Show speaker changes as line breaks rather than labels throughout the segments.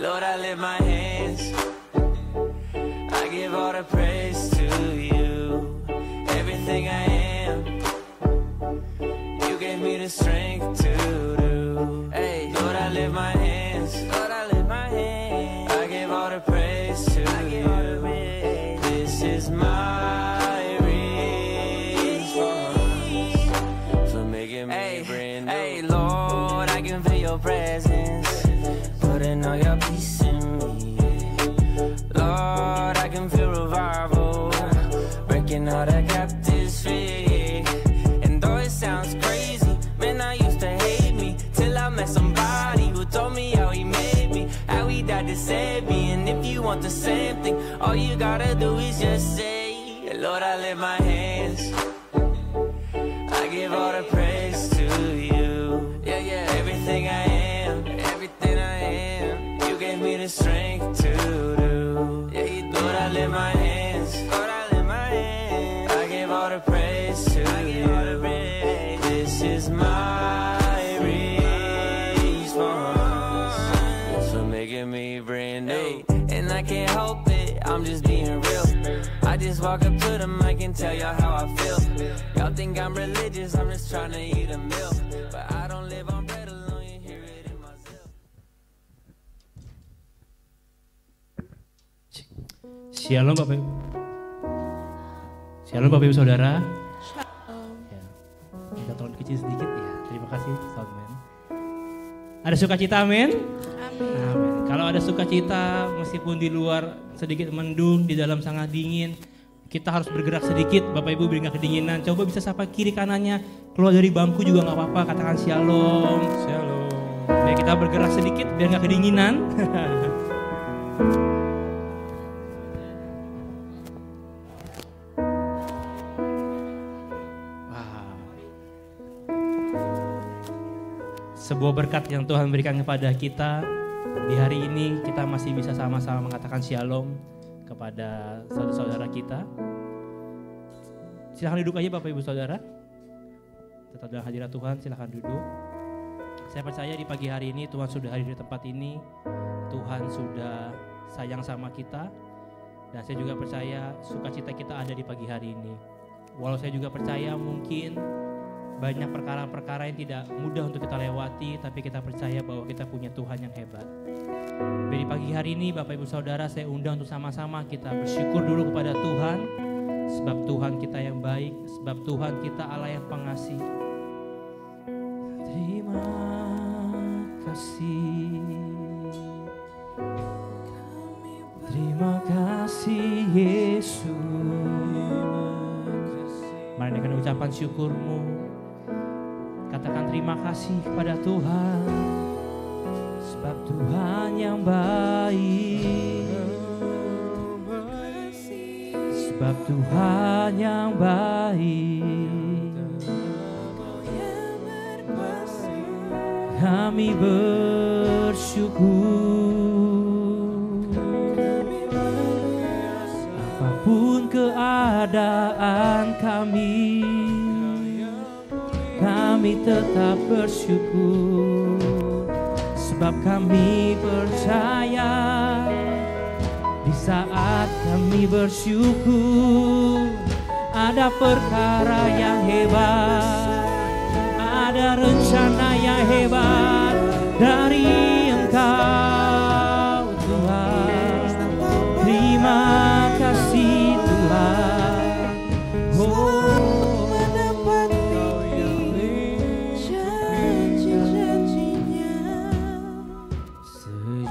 Lord, I lift my hands, I give all the praise to you. Everything I am, you gave me the strength to do. Hey, Lord, I lift my hands, Lord, I lift my hands, I give all the praise to you. This is my response for making me brand new. Hey, Lord, I can feel your presence, putting all your peace in me. Lord, I can feel revival, breaking all the captives free. And though it sounds crazy, man, I used to hate me till I met somebody who told me how he made me, how he died to save me. And if you want the same thing, all you gotta do is just say, Lord, I lift my hands, I give all the praise to you. Yeah, yeah, everything I am, everything I am, you gave me the strength to do. Yeah, you do. Lord, I lift my hands, Lord, I lift my hands, I give all the praise to you. This is my response for making me brand new. And I can't help it, I'm just being real. I just walk up to the mic and tell y'all how I feel. Y'all think I'm religious, I'm just trying to eat a meal. But I don't live on bread alone, you hear it in my zeal.
Shalom Bapak Ibu. Shalom Bapak Ibu Saudara. Ya. Kita tolong kecil sedikit ya. Terima kasih soundman. Ada sukacita, amin? Amin. Kalau ada sukacita, meskipun di luar sedikit mendung, di dalam sangat dingin, kita harus bergerak sedikit. Bapak Ibu biar nggak kedinginan. Coba bisa sapa kiri kanannya, keluar dari bangku juga nggak apa-apa. Katakan shalom. Shalom. Biar kita bergerak sedikit, biar nggak kedinginan. Sebuah berkat yang Tuhan berikan kepada kita di hari ini, kita masih bisa sama-sama mengatakan shalom kepada saudara-saudara kita. Silahkan duduk aja Bapak Ibu Saudara. Tetap dalam hadirat Tuhan, silahkan duduk. Saya percaya di pagi hari ini Tuhan sudah hadir di tempat ini. Tuhan sudah sayang sama kita. Dan saya juga percaya sukacita kita ada di pagi hari ini. Walau saya juga percaya mungkin banyak perkara-perkara yang tidak mudah untuk kita lewati, tapi kita percaya bahwa kita punya Tuhan yang hebat. Di pagi hari ini Bapak Ibu Saudara, saya undang untuk sama-sama kita bersyukur dulu kepada Tuhan. Sebab Tuhan kita yang baik, sebab Tuhan kita Allah yang pengasih. Terima kasih. Terima kasih Yesus. Mari dengan ucapan syukurmu, katakan terima kasih kepada Tuhan, sebab Tuhan yang baik, sebab Tuhan yang baik. Kami bersyukur, apapun keadaan kami tetap bersyukur, sebab kami percaya di saat kami bersyukur ada perkara yang hebat, ada rencana yang hebat dari Engkau Tuhan. Terima kasih Tuhan.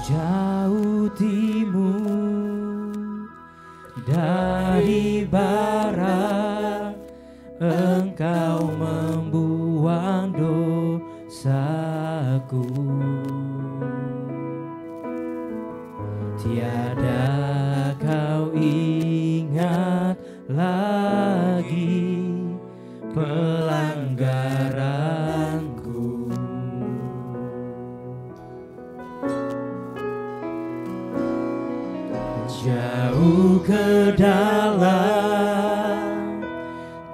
Sejauh timur dari barat, Engkau membuang dosaku. Tiada kau ingat lagi pelanggaranku. Jauh ke dalam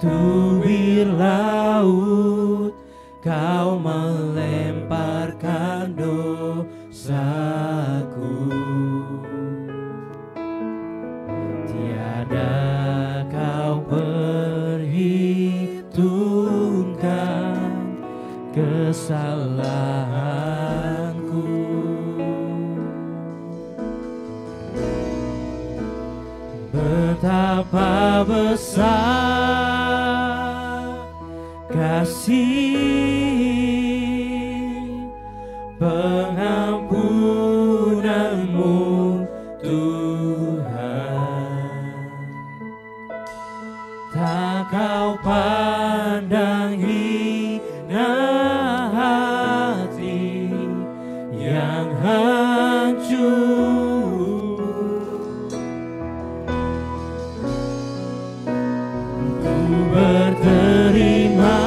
tubir laut, kau melemparkan dosaku. Betapa besar kasih pengampunan-Mu Tuhan. Tak Kau pandang hina hati yang hancur. Ku berterima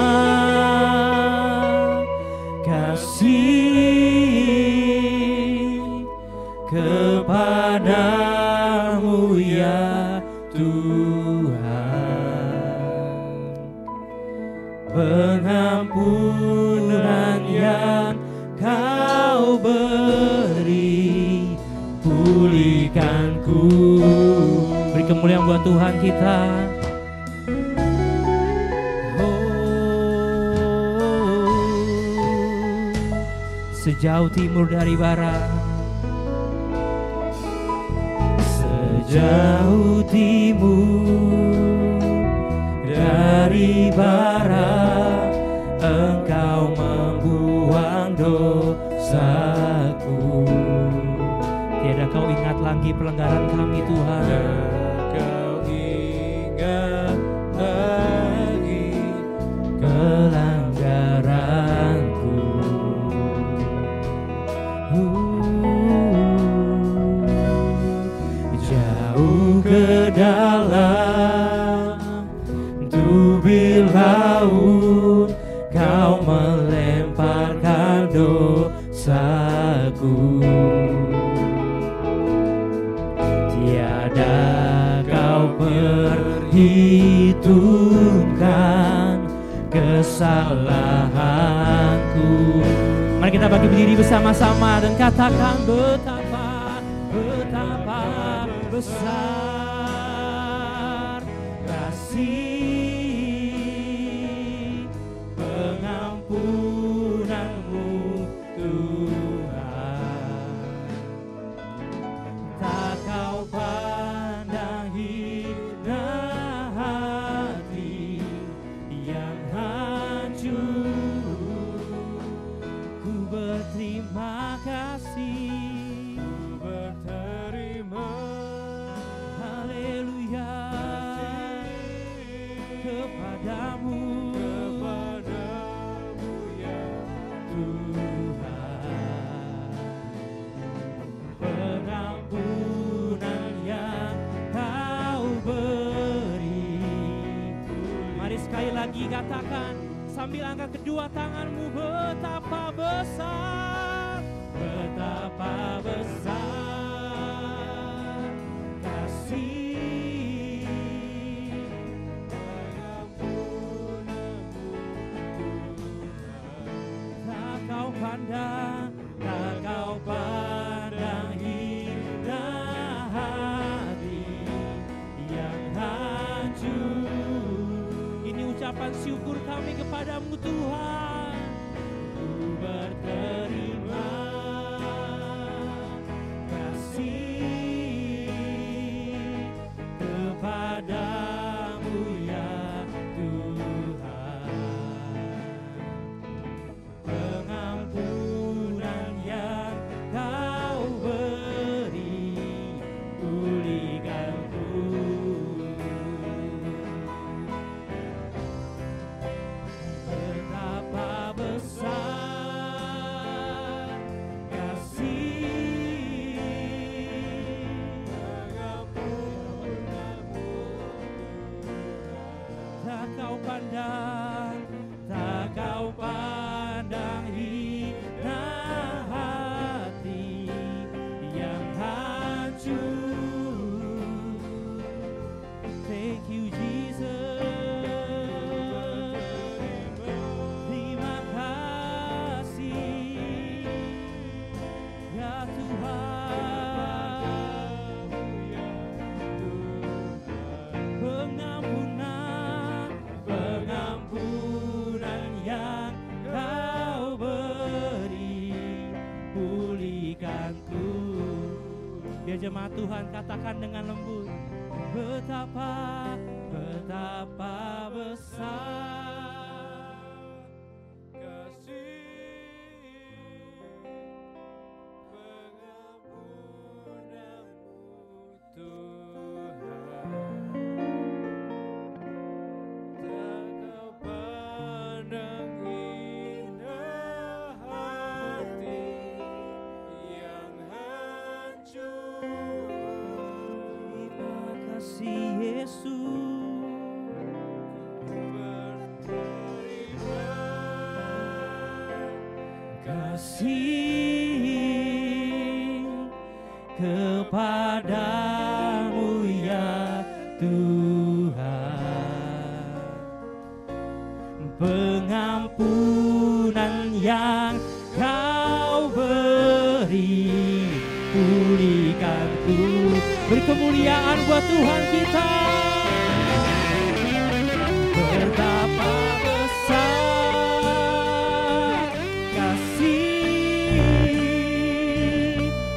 kasih kepadamu ya Tuhan. Pengampunan yang Kau beri, pulihkanku. Beri kemuliaan buat Tuhan kita. Sejauh timur dari barat, sejauh timur dari barat, Engkau membuang dosaku. Tiada Kau ingat lagi pelanggaran kami Tuhan. Kau ingat lagi pelanggaranku. Jauh ke dalam tubir laut, Kau melemparkan dosaku. Tiada Kau perhitungkan kesalahanku. Mari kita bagi berdiri bersama-sama dan katakan betapa besar kasih pengampunan-Mu Tuhan. Tak Kau pandang hina hati yang hancur. Ku berterima kasih, berterima haleluya kepadamu ya Tuhan. Pengampunan yang Kau beri. Mari sekali lagi katakan sambil angkat kedua tanganmu, betapa besar, betapa besar kasih pengampunan-Mu Tuhan. Tak Kau pandang, tak Kau pandang hina hati yang hancur. Ini ucapan syukur kami kepadamu Tuhan. Ku berterima kasih kepadamu ya Tuhan. Pengampunan yang Kau beri, pulihkanku. Betapa besar kasih pengampunan-Mu. Tak Kau pandang, tak Kau pandang hina hati yang hancur. Thank you Jesus. Terima kasih ya Tuhan. Pengampunan yang Kau beri, pulihkanku. Biar jemaat Tuhan katakan dengan lembut, betapa besar kasih pengampunan-Mu Tuhan. Tak Kau pandang hina hati yang hancur. Terima kasih Yesus, berterima kasih kepadamu ya Tuhan. Pengampunan yang Kau beri, pulihkanku. Beri kemuliaan buat Tuhan kita. Betapa besar kasih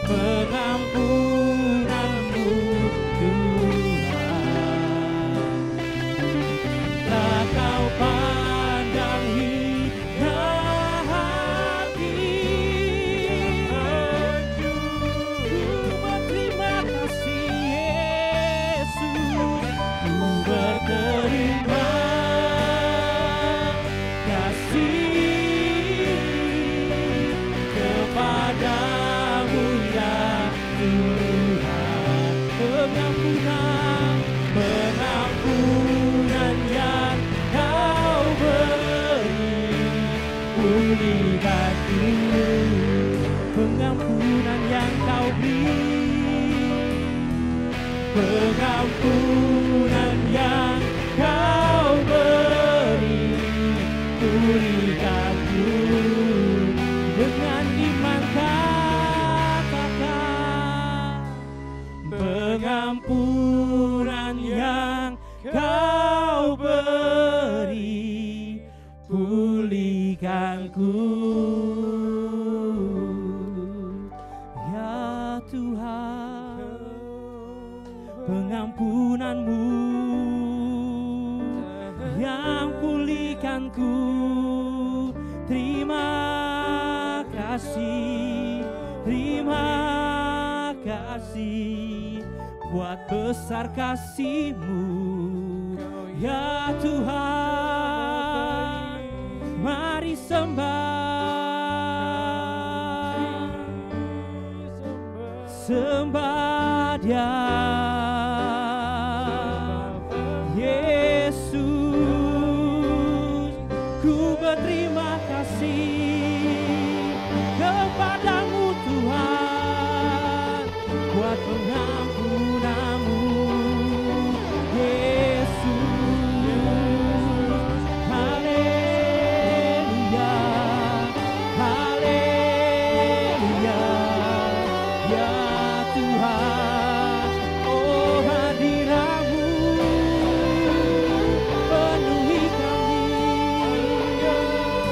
pengampunan-Mu Tuhan. Tak Kau pandang hina hati. Berterima kasih Yesus, ku berterima kasih kepadamu ya Tuhan. Pengampunan yang Kau beri, pulihkanku. Pengampunan yang Kau beri, pengampunan yang Kau beri, pulihkanku. Dengan iman katakan, pengampunan yang Kau beri, pulihkanku. Ya Tuhan, pengampunan-Mu yang pulihkanku. Terima kasih, terima kasih buat besar kasih-Mu ya Tuhan. Mari sembah Dia Yesus. Ku berterima kasih kepadamu Tuhan, buat pengampunan-Mu Yesus. Haleluya, haleluya ya Tuhan. Oh, hadirat-Mu penuhi kami,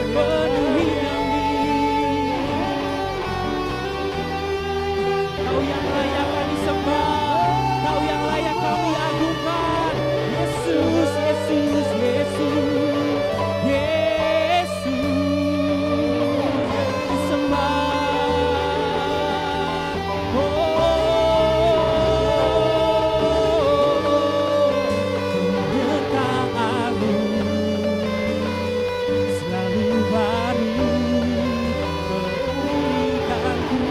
penuhi kami. Kau yang layak kami sembah, Kau yang layak kami agungkan. Yesus, Yesus, Yesus, Yesus, disembah. Penyertaan-Mu selalu baru, pulihkanku.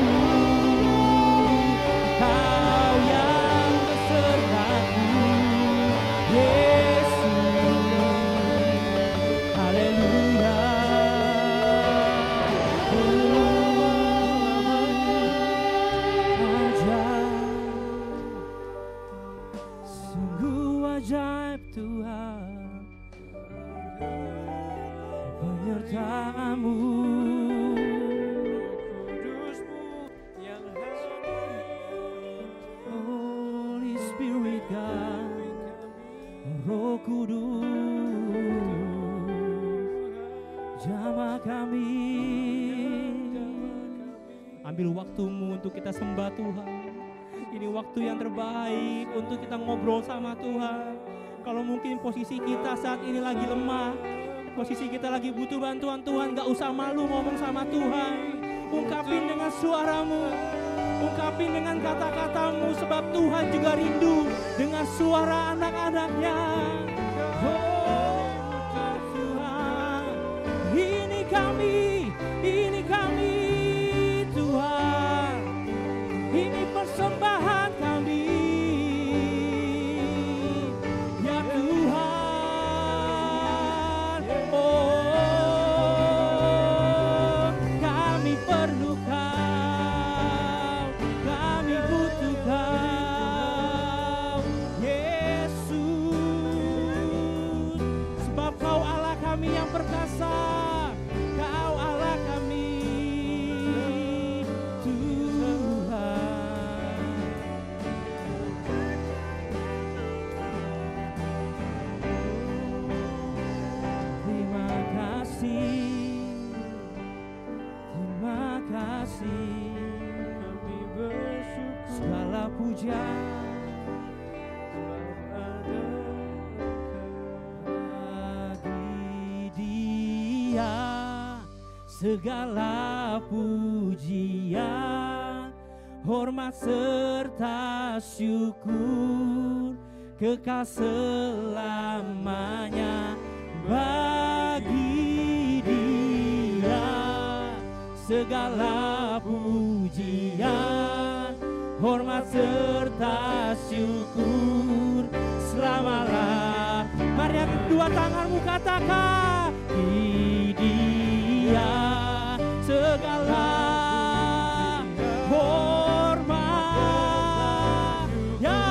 Kau yang besertaku, Yesus. Haleluya. Ajaib, sungguh ajaib Tuhan, penyertaan-Mu. Holy Spirit God, Roh Kudus, jamah kami. Ambil waktu-Mu untuk kita sembah Tuhan. Ini waktu yang terbaik untuk kita ngobrol sama Tuhan. Kalau mungkin posisi kita saat ini lagi lemah, posisi kita lagi butuh bantuan Tuhan, gak usah malu ngomong sama Tuhan. Ungkapin dengan suaramu, ungkapin dengan kata-katamu, sebab Tuhan juga rindu dengan suara anak-anaknya. Oh Tuhan, ini kami Tuhan, ini persembahan kami. Ya Tuhan, oh kami perlu Kau, kami butuh Kau, Yesus. Sebab Kau Allah kami yang perkasa, Kau Allah kami, Tuhan. Terima kasih, kami bersyukur. Segala puja bagi Dia, segala pujian, hormat serta syukur kekal selamanya bagi Dia. Segala pujian, hormat serta syukur selamalah. Mari kedua tanganmu katakan, di Dia segala hormat, ya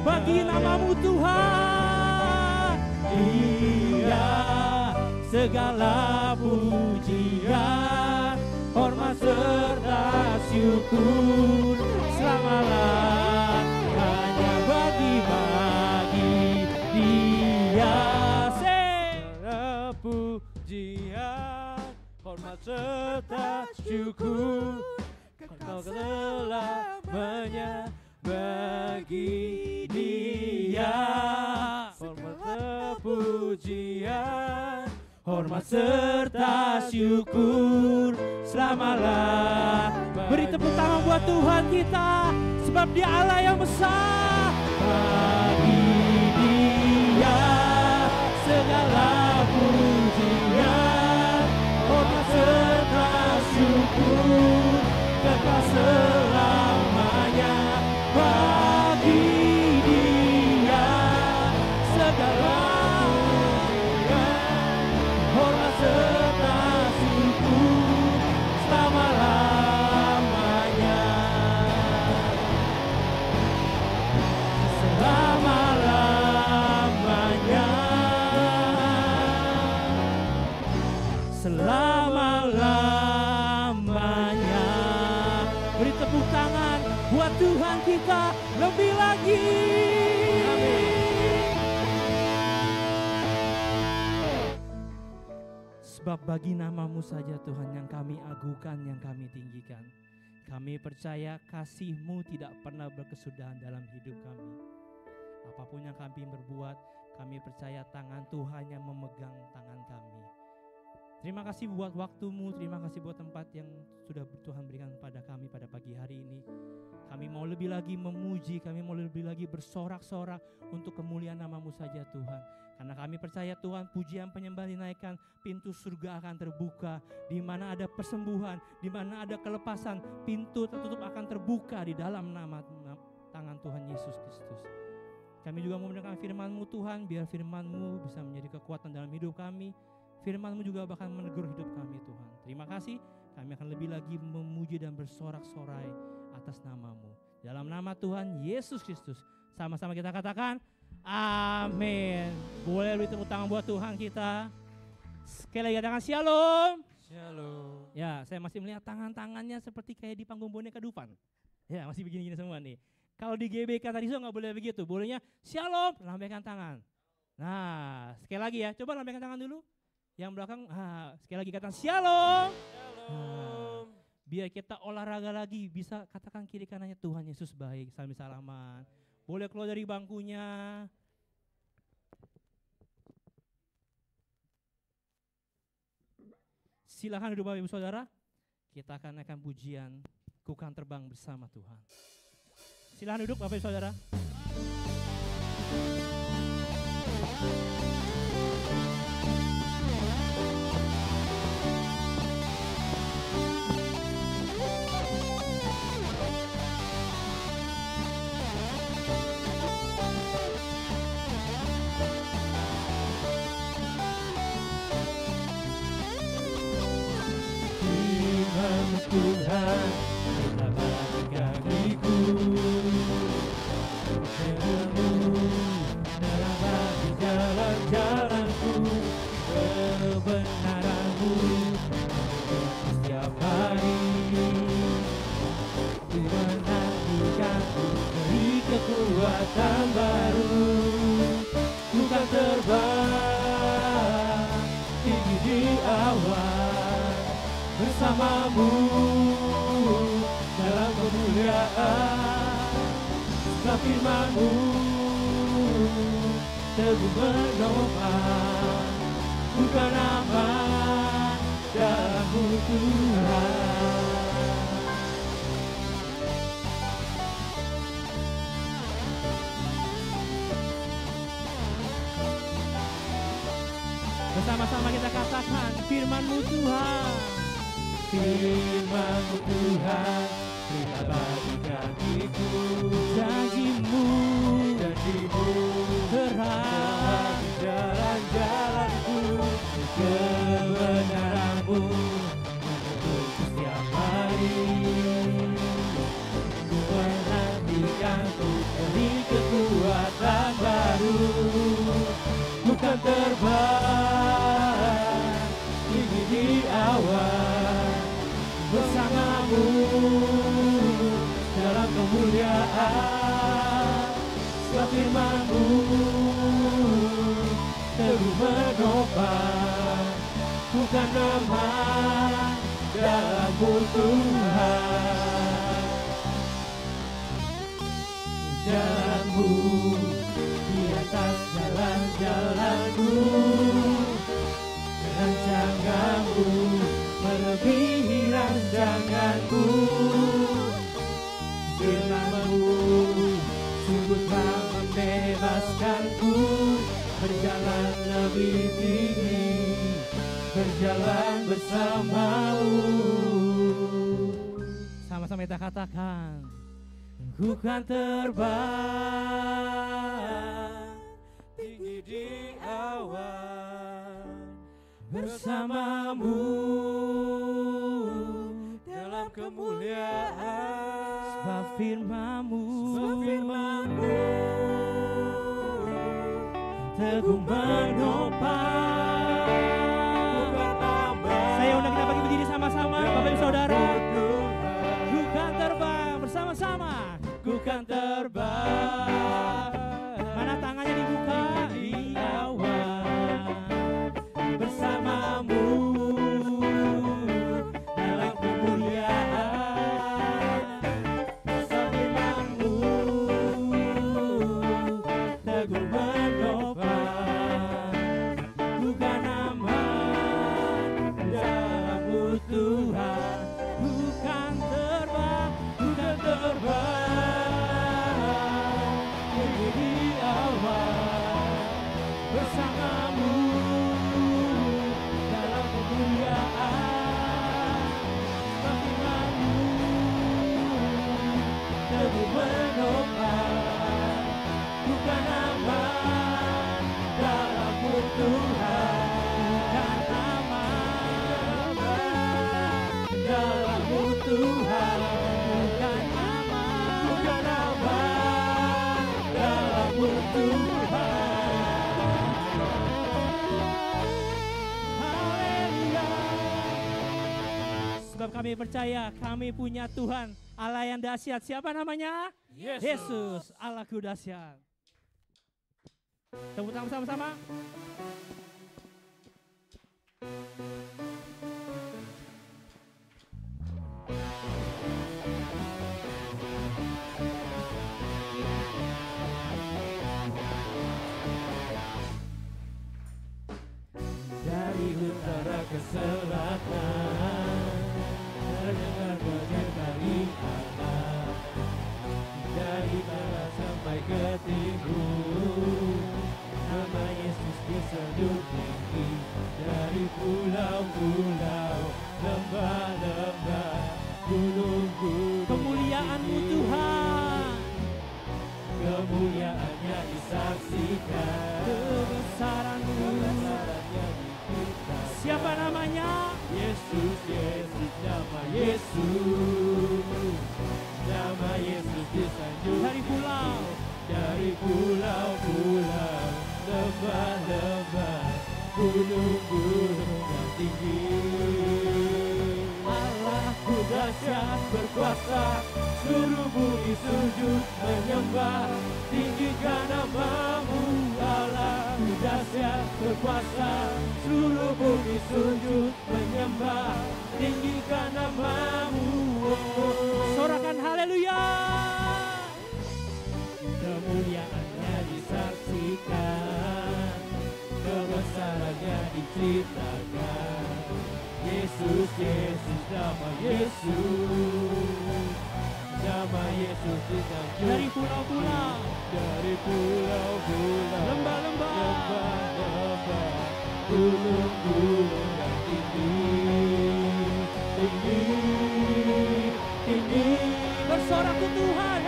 bagi namamu Tuhan. Dia segala pujian, hormat serta syukur selamalah hanya bagi Dia. Segala pujian, hormat serta syukur kekal selamanya bagi Dia. Hormat pujian, hormat serta syukur selamalah. Beri tepuk tangan buat Tuhan kita, sebab Dia Allah yang besar. Bagi Dia segala pujian, hormat serta syukur kekal selamanya bagi Dia. Segala hormat serta syukur selama-lamanya, selama-lamanya, selama-lamanya. Beri tepuk tangan buat Tuhan kita lebih lagi. Sebab bagi namamu saja Tuhan yang kami agungkan, yang kami tinggikan. Kami percaya kasih-Mu tidak pernah berkesudahan dalam hidup kami. Apapun yang kami berbuat, kami percaya tangan Tuhan yang memegang tangan kami. Terima kasih buat waktu-Mu, terima kasih buat tempat yang sudah Tuhan berikan pada kami pada pagi hari ini. Kami mau lebih lagi memuji, kami mau lebih lagi bersorak-sorak untuk kemuliaan namamu saja Tuhan. Karena kami percaya Tuhan, pujian penyembahan dinaikkan, pintu surga akan terbuka. Di mana ada persembuhan, di mana ada kelepasan, pintu tertutup akan terbuka di dalam nama tangan Tuhan Yesus Kristus. Kami juga mau mendengarkan firman-Mu Tuhan, biar firman-Mu bisa menjadi kekuatan dalam hidup kami. Firman-Mu juga bahkan menegur hidup kami Tuhan. Terima kasih, kami akan lebih lagi memuji dan bersorak-sorai atas nama-Mu. Dalam nama Tuhan Yesus Kristus, sama-sama kita katakan, amin. Boleh beri tepuk tangan buat Tuhan kita. Sekali lagi katakan shalom.
Shalom.
Ya, saya masih melihat tangan-tangannya seperti kayak di panggung boneka Dufan. Ya, masih begini-gini semua nih. Kalau di GBK tadi nggak boleh begitu, bolehnya shalom, lambaikan tangan. Nah, sekali lagi ya, coba lambaikan tangan dulu. Yang belakang, sekali lagi katakan shalom.
Shalom.
Biar kita olahraga lagi, bisa katakan kiri kanannya, Tuhan Yesus baik, sambil salaman. Boleh keluar dari bangkunya. Silakan duduk Bapak Ibu Saudara. Kita akan naikkan pujian, Ku Kan Terbang Bersama Tuhan. Silakan duduk Bapak Ibu Saudara. Tuhan telah bagi kakiku, ilmu telah bagi jalan-jalanku, kebenaran-Mu setiap hari. Ku menantikan-Ku beri kekuatan baru, ku kan terbang tinggi di awan bersama-Mu dalam kemuliaan. Sebab firman-Mu teguh menopang, bukan aman dalam-Mu Tuhan. Bersama-sama kita katakan, firman-Mu Tuhan. Firman-Mu Tuhan telah bagi kakiku, janji-Mu terang jalan-jalanku, kebenaran-Mu menuntut setiap hari. Ku menantikan-Ku beri kekuatan baru, bukan terbang tinggi di awan bersama-Mu dalam kemuliaan. Sebab firman-Mu teguh menopang, bukan lemah dalam-Mu Tuhan. Jalan-Mu di atas jalan-jalanku, rancangan-Mu melebihi rancanganku. Firman-Mu sungguh telah membebaskanku, berjalan lebih tinggi, berjalan bersama-Mu. Sama-sama kita katakan, ku kan terbang tinggi di awan bersama-Mu dalam kemuliaan. Sebab firman-Mu teguh menopang. Saya undang kita bagi berdiri sama-sama, Bapak Ibu Saudara. Ku kan terbang bersama-sama. Ku kan terbang. Mana tangannya dibuka? Di awan bersama-Mu dalam kemuliaan. Sebab firman-Mu teguh menopang, bukan aman dalam-Mu Tuhan. Bukan terbang tinggi di awan bersama-Mu dalam kemuliaan. Sebab firman-Mu teguh menopang, bukan aman dalam-Mu Tuhan. Bukan aman dalam-Mu Tuhan. Bukan aman dalam-Mu Tuhan. Haleluya. Sebab kami percaya kami punya Tuhan Allah yang dahsyat. Siapa namanya? Yesus, Allahku dahsyat. Tepuk tangan sama-sama.
saksikan
kebesaran-Mu. Siapa namanya?
Yesus, Yesus, nama Yesus. Nama Yesus disanjung dari pulau-pulau, lembah-lembah, gunung-gunung yang tinggi. Allahku dahsyat berkuasa, seluruh bumi sujud menyembah, tinggikan nama-Mu. Allahku dahsyat berkuasa, seluruh bumi sujud menyembah, tinggikan nama-Mu.
Sorakan haleluya.
Kemuliaannya disaksikan, kebesarannya diceritakan. Yesus, Yesus, nama Yesus. Nama Yesus disanjung
Dari pulau-pulau,
dari pulau-pulau,
lembah-lembah,
lembah-lembah, gunung-gunung yang tinggi, tinggi, tinggi.
bersorak ke Tuhan.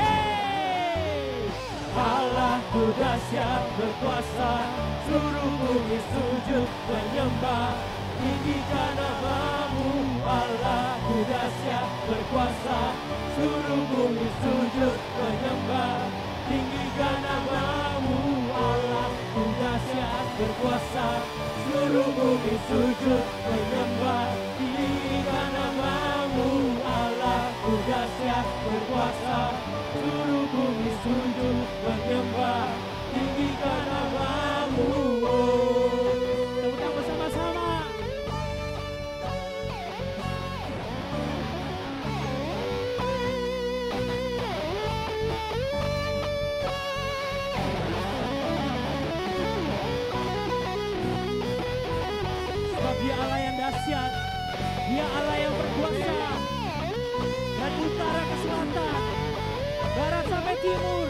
Allahku dahsyat berkuasa, seluruh bumi sujud menyembah, tinggikan nama-Mu. Allahku dahsyat berkuasa, seluruh bumi sujud menyembah, tinggikan nama-Mu. Allahku dahsyat berkuasa, seluruh bumi sujud menyembah, tinggikan nama-Mu. Allahku dahsyat berkuasa, seluruh bumi sujud menyembah, tinggikan nama-Mu.
Tepuk tangan bersama-sama. Sebab Dia Allah yang dahsyat, Dia Allah yang berkuasa. Dan utara ke selatan, barat sampai timur,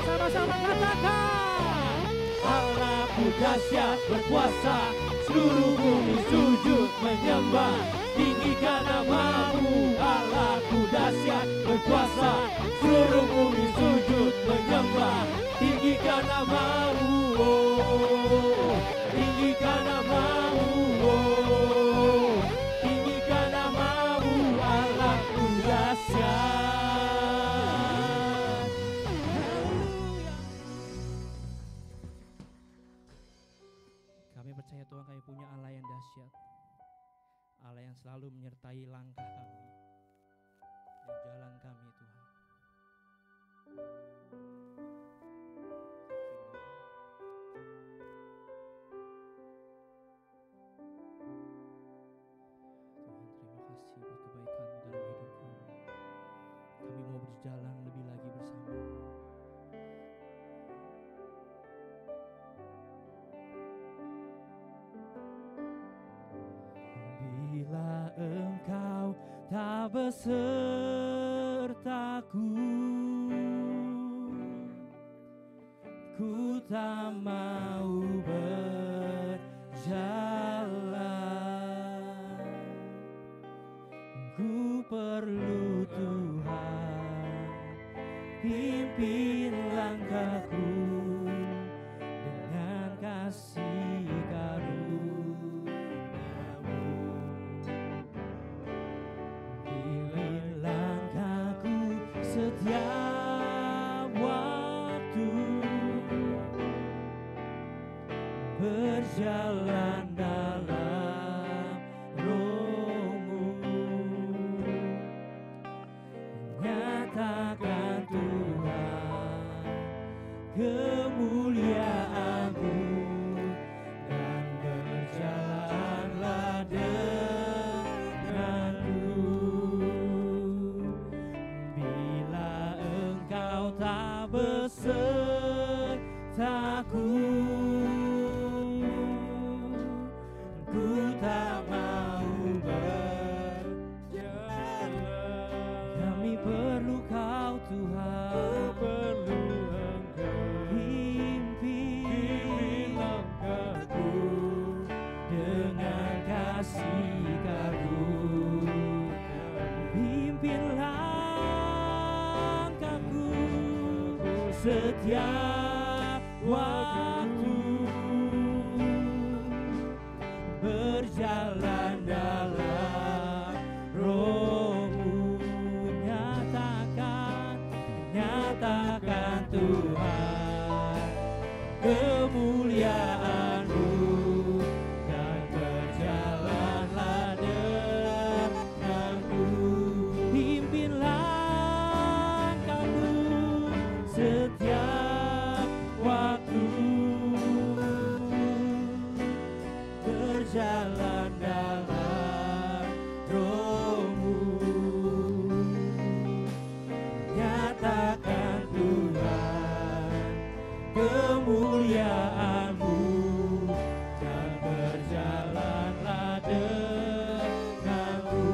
sama-sama katakan.
Allahku dahsyat berkuasa, seluruh bumi sujud menyembah, tinggikan nama-Mu. Allahku dahsyat berkuasa, seluruh bumi sujud menyembah, tinggikan nama-Mu. Tinggikan nama-Mu. Tinggikan nama-Mu. Allahku dahsyat.
Kami percaya Tuhan, kami punya Allah yang dahsyat, Allah yang selalu menyertai langkah kami dan jalan kami Tuhan. Tuhan, terima kasih buat kebaikan-Mu dalam hidup kami. Kami mau berjalan lebih lagi bersama-Mu. Bila Engkau tak besertaku, ku tak mau berjalan. Ku perlu Tuhan, pimpin langkahku dengan kasih karunia-Mu. Pilih langkahku setiap waktu, berjalan dalam Roh-Mu, nyatakan Tuhan kemuliaan-Mu, dan berjalanlah denganku. Bila Engkau tak besertaku, ku tak mau berjalan. Kami perlu Kau Tuhan,
Perlu Engkau,
pimpin
langkahku
dengan kasih karunia. Pimpin langkahku setiap
waktu berjalan dalam rohmu, nyatakan Tuhan kemuliaan-Mu, dan berjalanlah denganku. Pimpin langkahku setiap waktu, berjalan dalam rohmu, nyatakan Tuhan kemuliaan-Mu, dan berjalanlah denganku.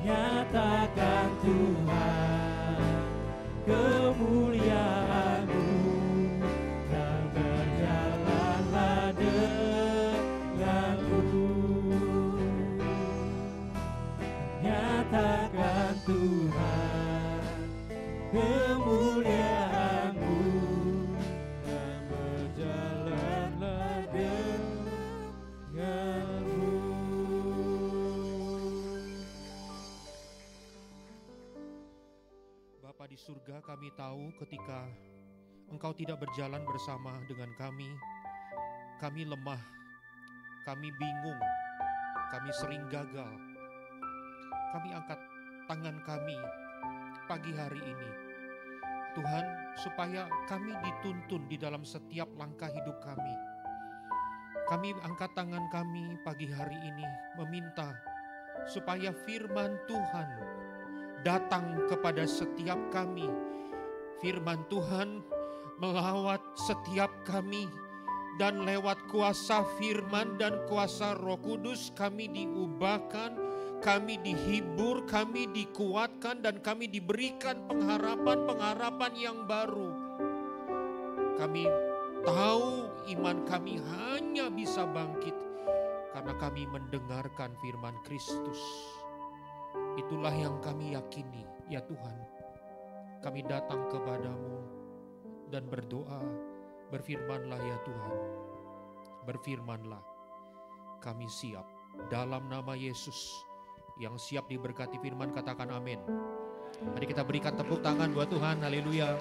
Nyatakan Tuhan kemuliaan-Mu, dan berjalanlah denganku. Nyatakan Tuhan kemuliaan-Mu, dan berjalanlah denganmu.
Bapa di surga, kami tahu ketika Engkau tidak berjalan bersama dengan kami lemah, kami bingung, kami sering gagal. Kami angkat tangan kami pagi hari ini, Tuhan, supaya kami dituntun di dalam setiap langkah hidup kami. Kami angkat tangan kami pagi hari ini meminta supaya firman Tuhan datang kepada setiap kami. Firman Tuhan melawat setiap kami, dan lewat kuasa firman dan kuasa Roh Kudus kami diubahkan, kami dihibur, kami dikuatkan, dan kami diberikan pengharapan-pengharapan yang baru. Kami tahu iman kami hanya bisa bangkit karena kami mendengarkan firman Kristus. Itulah yang kami yakini, ya Tuhan. Kami datang kepadamu dan berdoa, berfirmanlah ya Tuhan. Berfirmanlah, kami siap. Dalam nama Yesus, yang siap diberkati firman katakan amin. Mari kita berikan tepuk tangan buat Tuhan, haleluya.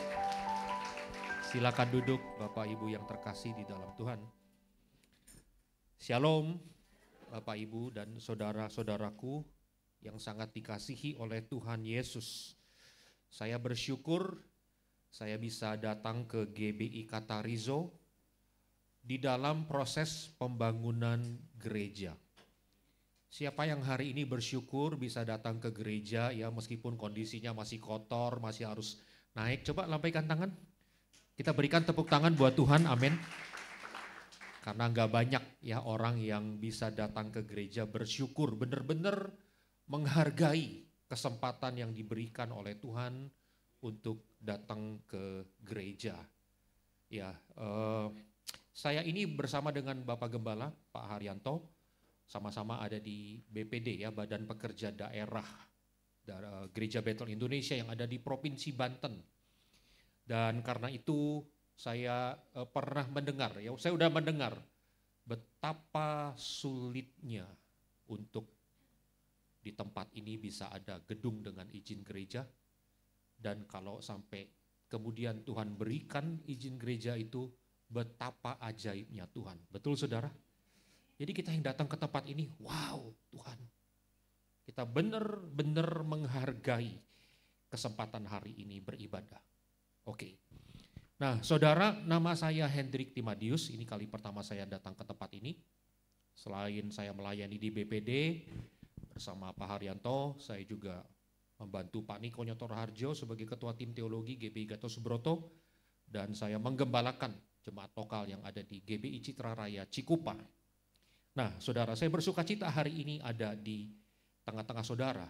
Silakan duduk Bapak Ibu yang terkasih di dalam Tuhan. Shalom Bapak Ibu dan saudara-saudaraku yang sangat dikasihi oleh Tuhan Yesus. Saya bersyukur saya bisa datang ke GBI Katarizo di dalam proses pembangunan gereja. Siapa yang hari ini bersyukur bisa datang ke gereja ya, meskipun kondisinya masih kotor, masih harus naik. Coba lambaikan tangan. Kita berikan tepuk tangan buat Tuhan, amin. Karena gak banyak ya orang yang bisa datang ke gereja bersyukur, benar-benar menghargai kesempatan yang diberikan oleh Tuhan untuk datang ke gereja. Ya, saya ini bersama dengan Bapak Gembala, Pak Haryanto, sama-sama ada di BPD ya, Badan Pekerja Daerah Gereja Bethel Indonesia yang ada di Provinsi Banten. Dan karena itu saya pernah mendengar, ya saya udah mendengar betapa sulitnya untuk di tempat ini bisa ada gedung dengan izin gereja. Dan kalau sampai kemudian Tuhan berikan izin gereja itu, betapa ajaibnya Tuhan. Betul saudara? Jadi kita yang datang ke tempat ini, wow Tuhan. Kita benar-benar menghargai kesempatan hari ini beribadah. Oke. Nah saudara, nama saya Hendrik Timadius, ini kali pertama saya datang ke tempat ini. Selain saya melayani di BPD, bersama Pak Haryanto, saya juga membantu Pak Niko Nyotor Harjo sebagai Ketua Tim Teologi GBI Gatot Subroto, dan saya menggembalakan jemaat lokal yang ada di GBI Citra Raya Cikupa. Nah saudara, saya bersuka cita hari ini ada di tengah-tengah saudara.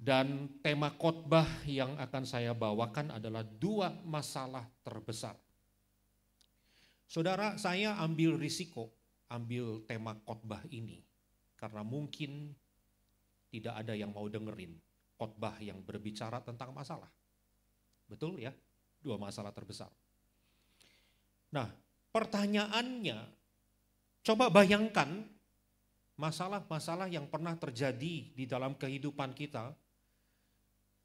Dan tema khotbah yang akan saya bawakan adalah 2 masalah terbesar. Saudara, saya ambil risiko, ambil tema khotbah ini. Karena mungkin tidak ada yang mau dengerin khotbah yang berbicara tentang masalah. Betul ya? 2 masalah terbesar. Nah, pertanyaannya, coba bayangkan masalah-masalah yang pernah terjadi di dalam kehidupan kita.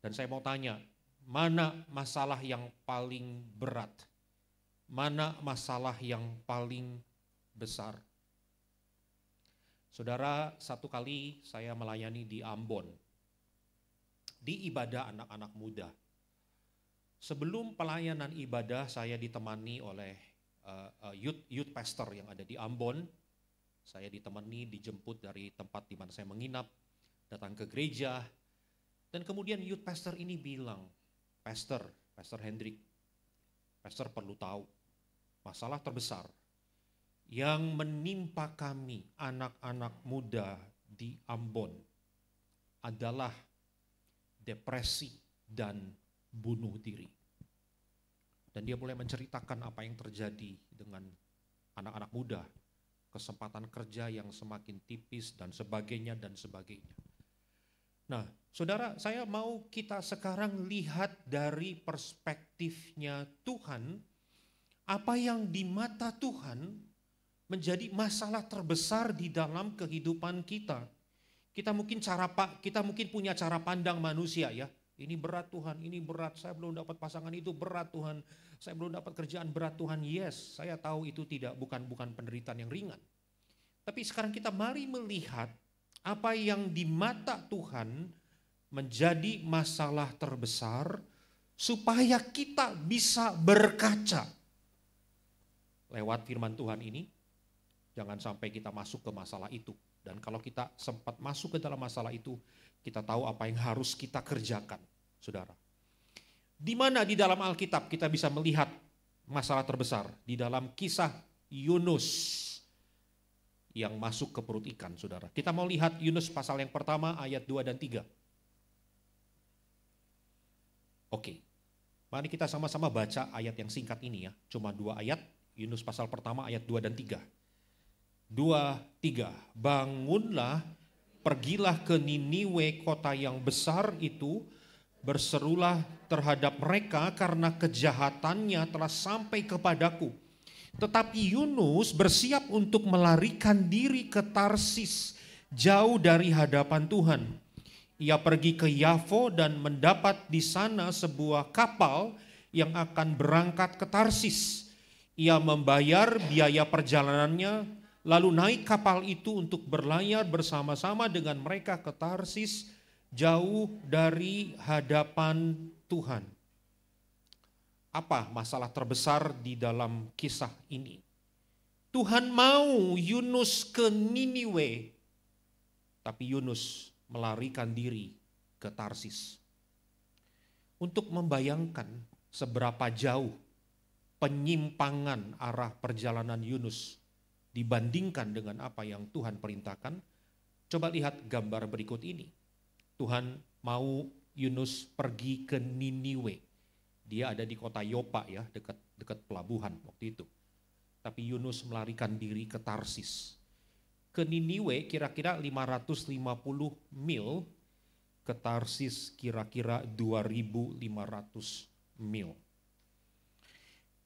Dan saya mau tanya, mana masalah yang paling berat? Mana masalah yang paling besar? Saudara, satu kali saya melayani di Ambon, di ibadah anak-anak muda. Sebelum pelayanan ibadah, saya ditemani oleh youth pastor yang ada di Ambon. Saya ditemani, dijemput dari tempat di mana saya menginap, datang ke gereja. Dan kemudian youth pastor ini bilang, Pastor Hendrik, Pastor perlu tahu, masalah terbesar yang menimpa kami anak-anak muda di Ambon adalah depresi dan bunuh diri. Dan dia mulai menceritakan apa yang terjadi dengan anak-anak muda, kesempatan kerja yang semakin tipis dan sebagainya dan sebagainya. Nah, saudara, saya mau kita sekarang lihat dari perspektifnya Tuhan, apa yang di mata Tuhan menjadi masalah terbesar di dalam kehidupan kita. Kita mungkin punya cara pandang manusia ya. Ini berat Tuhan, ini berat, saya belum dapat pasangan itu berat Tuhan, saya belum dapat kerjaan berat Tuhan. Yes, saya tahu itu bukan penderitaan yang ringan. Tapi sekarang kita mari melihat apa yang di mata Tuhan menjadi masalah terbesar supaya kita bisa berkaca lewat firman Tuhan ini. Jangan sampai kita masuk ke masalah itu. Dan kalau kita sempat masuk ke dalam masalah itu, kita tahu apa yang harus kita kerjakan, saudara. Di mana di dalam Alkitab kita bisa melihat masalah terbesar? Di dalam kisah Yunus yang masuk ke perut ikan, saudara. Kita mau lihat Yunus pasal yang pertama ayat 2 dan 3. Oke, mari kita sama-sama baca ayat yang singkat ini ya. Cuma 2 ayat, Yunus pasal pertama ayat 2 dan 3. 2, 3. Bangunlah, pergilah ke Niniwe, kota yang besar itu, berserulah terhadap mereka karena kejahatannya telah sampai kepadaku. Tetapi Yunus bersiap untuk melarikan diri ke Tarsis, jauh dari hadapan Tuhan. Ia pergi ke Yafo dan mendapat di sana sebuah kapal yang akan berangkat ke Tarsis. Ia membayar biaya perjalanannya, lalu naik kapal itu untuk berlayar bersama-sama dengan mereka ke Tarsis, jauh dari hadapan Tuhan. Apa masalah terbesar di dalam kisah ini? Tuhan mau Yunus ke Niniwe, tapi Yunus melarikan diri ke Tarsis. Untuk membayangkan seberapa jauh penyimpangan arah perjalanan Yunus dibandingkan dengan apa yang Tuhan perintahkan, coba lihat gambar berikut ini. Tuhan mau Yunus pergi ke Niniwe. Dia ada di kota Yopa ya, dekat pelabuhan waktu itu. Tapi Yunus melarikan diri ke Tarsis. Ke Niniwe kira-kira 550 mil, ke Tarsis kira-kira 2.500 mil.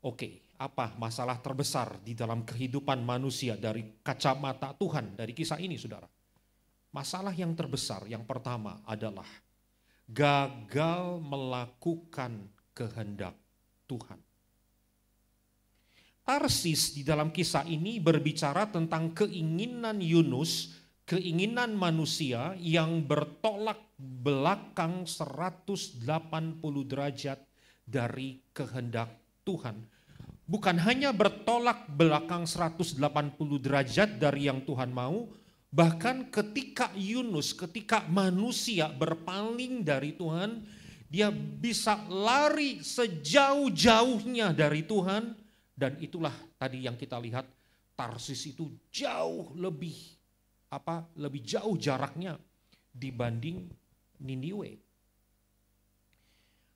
Oke, apa masalah terbesar di dalam kehidupan manusia dari kacamata Tuhan dari kisah ini, saudara? Masalah yang terbesar yang pertama adalah gagal melakukan kehendak Tuhan. Tarsis di dalam kisah ini berbicara tentang keinginan Yunus, keinginan manusia yang bertolak belakang 180 derajat dari kehendak Tuhan. Bukan hanya bertolak belakang 180 derajat dari yang Tuhan mau, bahkan ketika manusia berpaling dari Tuhan, dia bisa lari sejauh-jauhnya dari Tuhan, dan itulah tadi yang kita lihat, Tarsis itu jauh lebih jauh jaraknya dibanding Niniwe.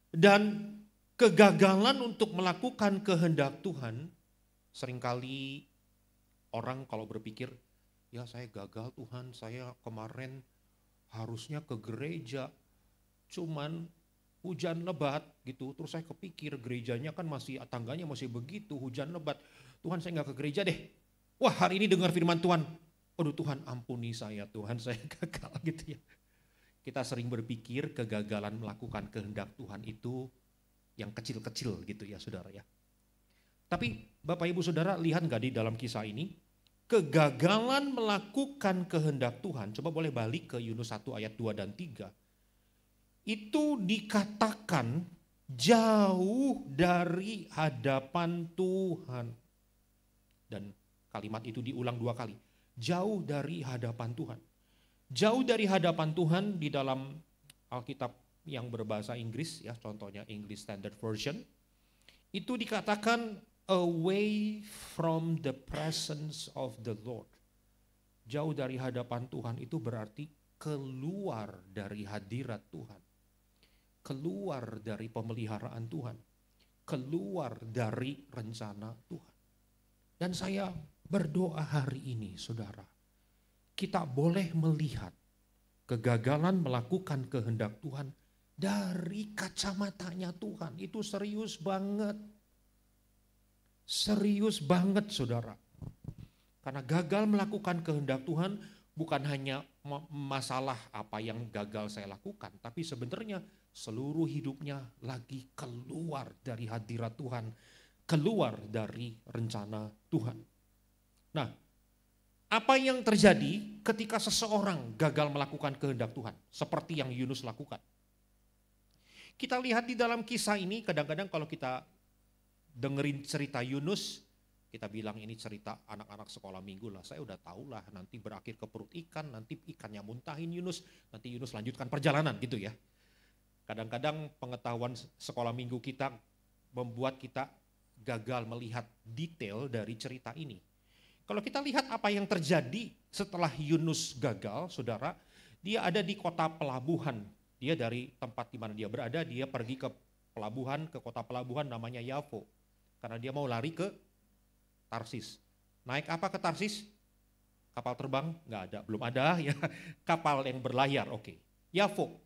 Dan kegagalan untuk melakukan kehendak Tuhan, seringkali orang kalau berpikir, ya saya gagal Tuhan, saya kemarin harusnya ke gereja, cuman hujan lebat gitu. Terus saya kepikir gerejanya kan tangganya masih begitu, hujan lebat. Tuhan saya nggak ke gereja deh. Wah hari ini dengar firman Tuhan. Aduh Tuhan ampuni saya, Tuhan saya gagal gitu ya. Kita sering berpikir kegagalan melakukan kehendak Tuhan itu yang kecil-kecil gitu ya saudara ya. Tapi Bapak Ibu Saudara lihat nggak di dalam kisah ini? Kegagalan melakukan kehendak Tuhan, coba boleh balik ke Yunus 1 ayat 2 dan 3. Itu dikatakan jauh dari hadapan Tuhan. Dan kalimat itu diulang 2 kali. Jauh dari hadapan Tuhan. Jauh dari hadapan Tuhan di dalam Alkitab yang berbahasa Inggris, ya contohnya English Standard Version. Itu dikatakan away from the presence of the Lord. Jauh dari hadapan Tuhan itu berarti keluar dari hadirat Tuhan. Keluar dari pemeliharaan Tuhan. Keluar dari rencana Tuhan. Dan saya berdoa hari ini saudara. Kita boleh melihat kegagalan melakukan kehendak Tuhan dari kacamatanya Tuhan. Itu serius banget. Serius banget saudara. Karena gagal melakukan kehendak Tuhan bukan hanya masalah apa yang gagal saya lakukan. Tapi sebenarnya seluruh hidupnya lagi keluar dari hadirat Tuhan. Keluar dari rencana Tuhan. Nah, apa yang terjadi ketika seseorang gagal melakukan kehendak Tuhan? Seperti yang Yunus lakukan. Kita lihat di dalam kisah ini kadang-kadang kalau kita dengerin cerita Yunus, kita bilang ini cerita anak-anak sekolah minggu lah. Saya udah tahu lah nanti berakhir ke perut ikan, nanti ikannya muntahin Yunus, nanti Yunus lanjutkan perjalanan gitu ya. Kadang-kadang pengetahuan sekolah minggu kita membuat kita gagal melihat detail dari cerita ini. Kalau kita lihat apa yang terjadi setelah Yunus gagal, saudara, dia ada di kota pelabuhan. Dia dari tempat di mana dia berada, dia pergi ke pelabuhan, ke kota pelabuhan namanya Yafo. Karena dia mau lari ke Tarsis. Naik apa ke Tarsis? Kapal terbang? Nggak ada, belum ada ya. Kapal yang berlayar, oke. Yafo.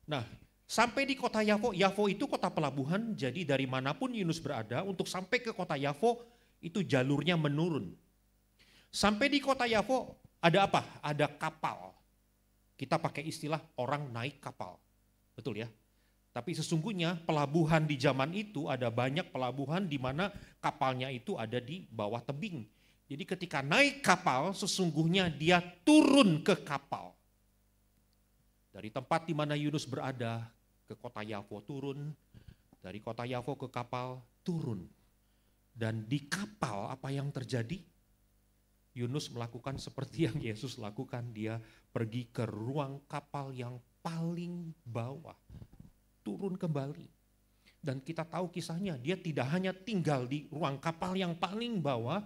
Nah, sampai di kota Yafo, Yafo itu kota pelabuhan, jadi dari manapun Yunus berada, untuk sampai ke kota Yafo, itu jalurnya menurun. Sampai di kota Yafo, ada apa? Ada kapal. Kita pakai istilah orang naik kapal. Betul ya? Tapi sesungguhnya pelabuhan di zaman itu ada banyak pelabuhan di mana kapalnya itu ada di bawah tebing. Jadi ketika naik kapal sesungguhnya dia turun ke kapal. Dari tempat di mana Yunus berada ke kota Yafo turun, dari kota Yafo ke kapal turun. Dan di kapal apa yang terjadi? Yunus melakukan seperti yang Yesus lakukan, dia pergi ke ruang kapal yang paling bawah. Turun kembali. Dan kita tahu kisahnya, dia tidak hanya tinggal di ruang kapal yang paling bawah,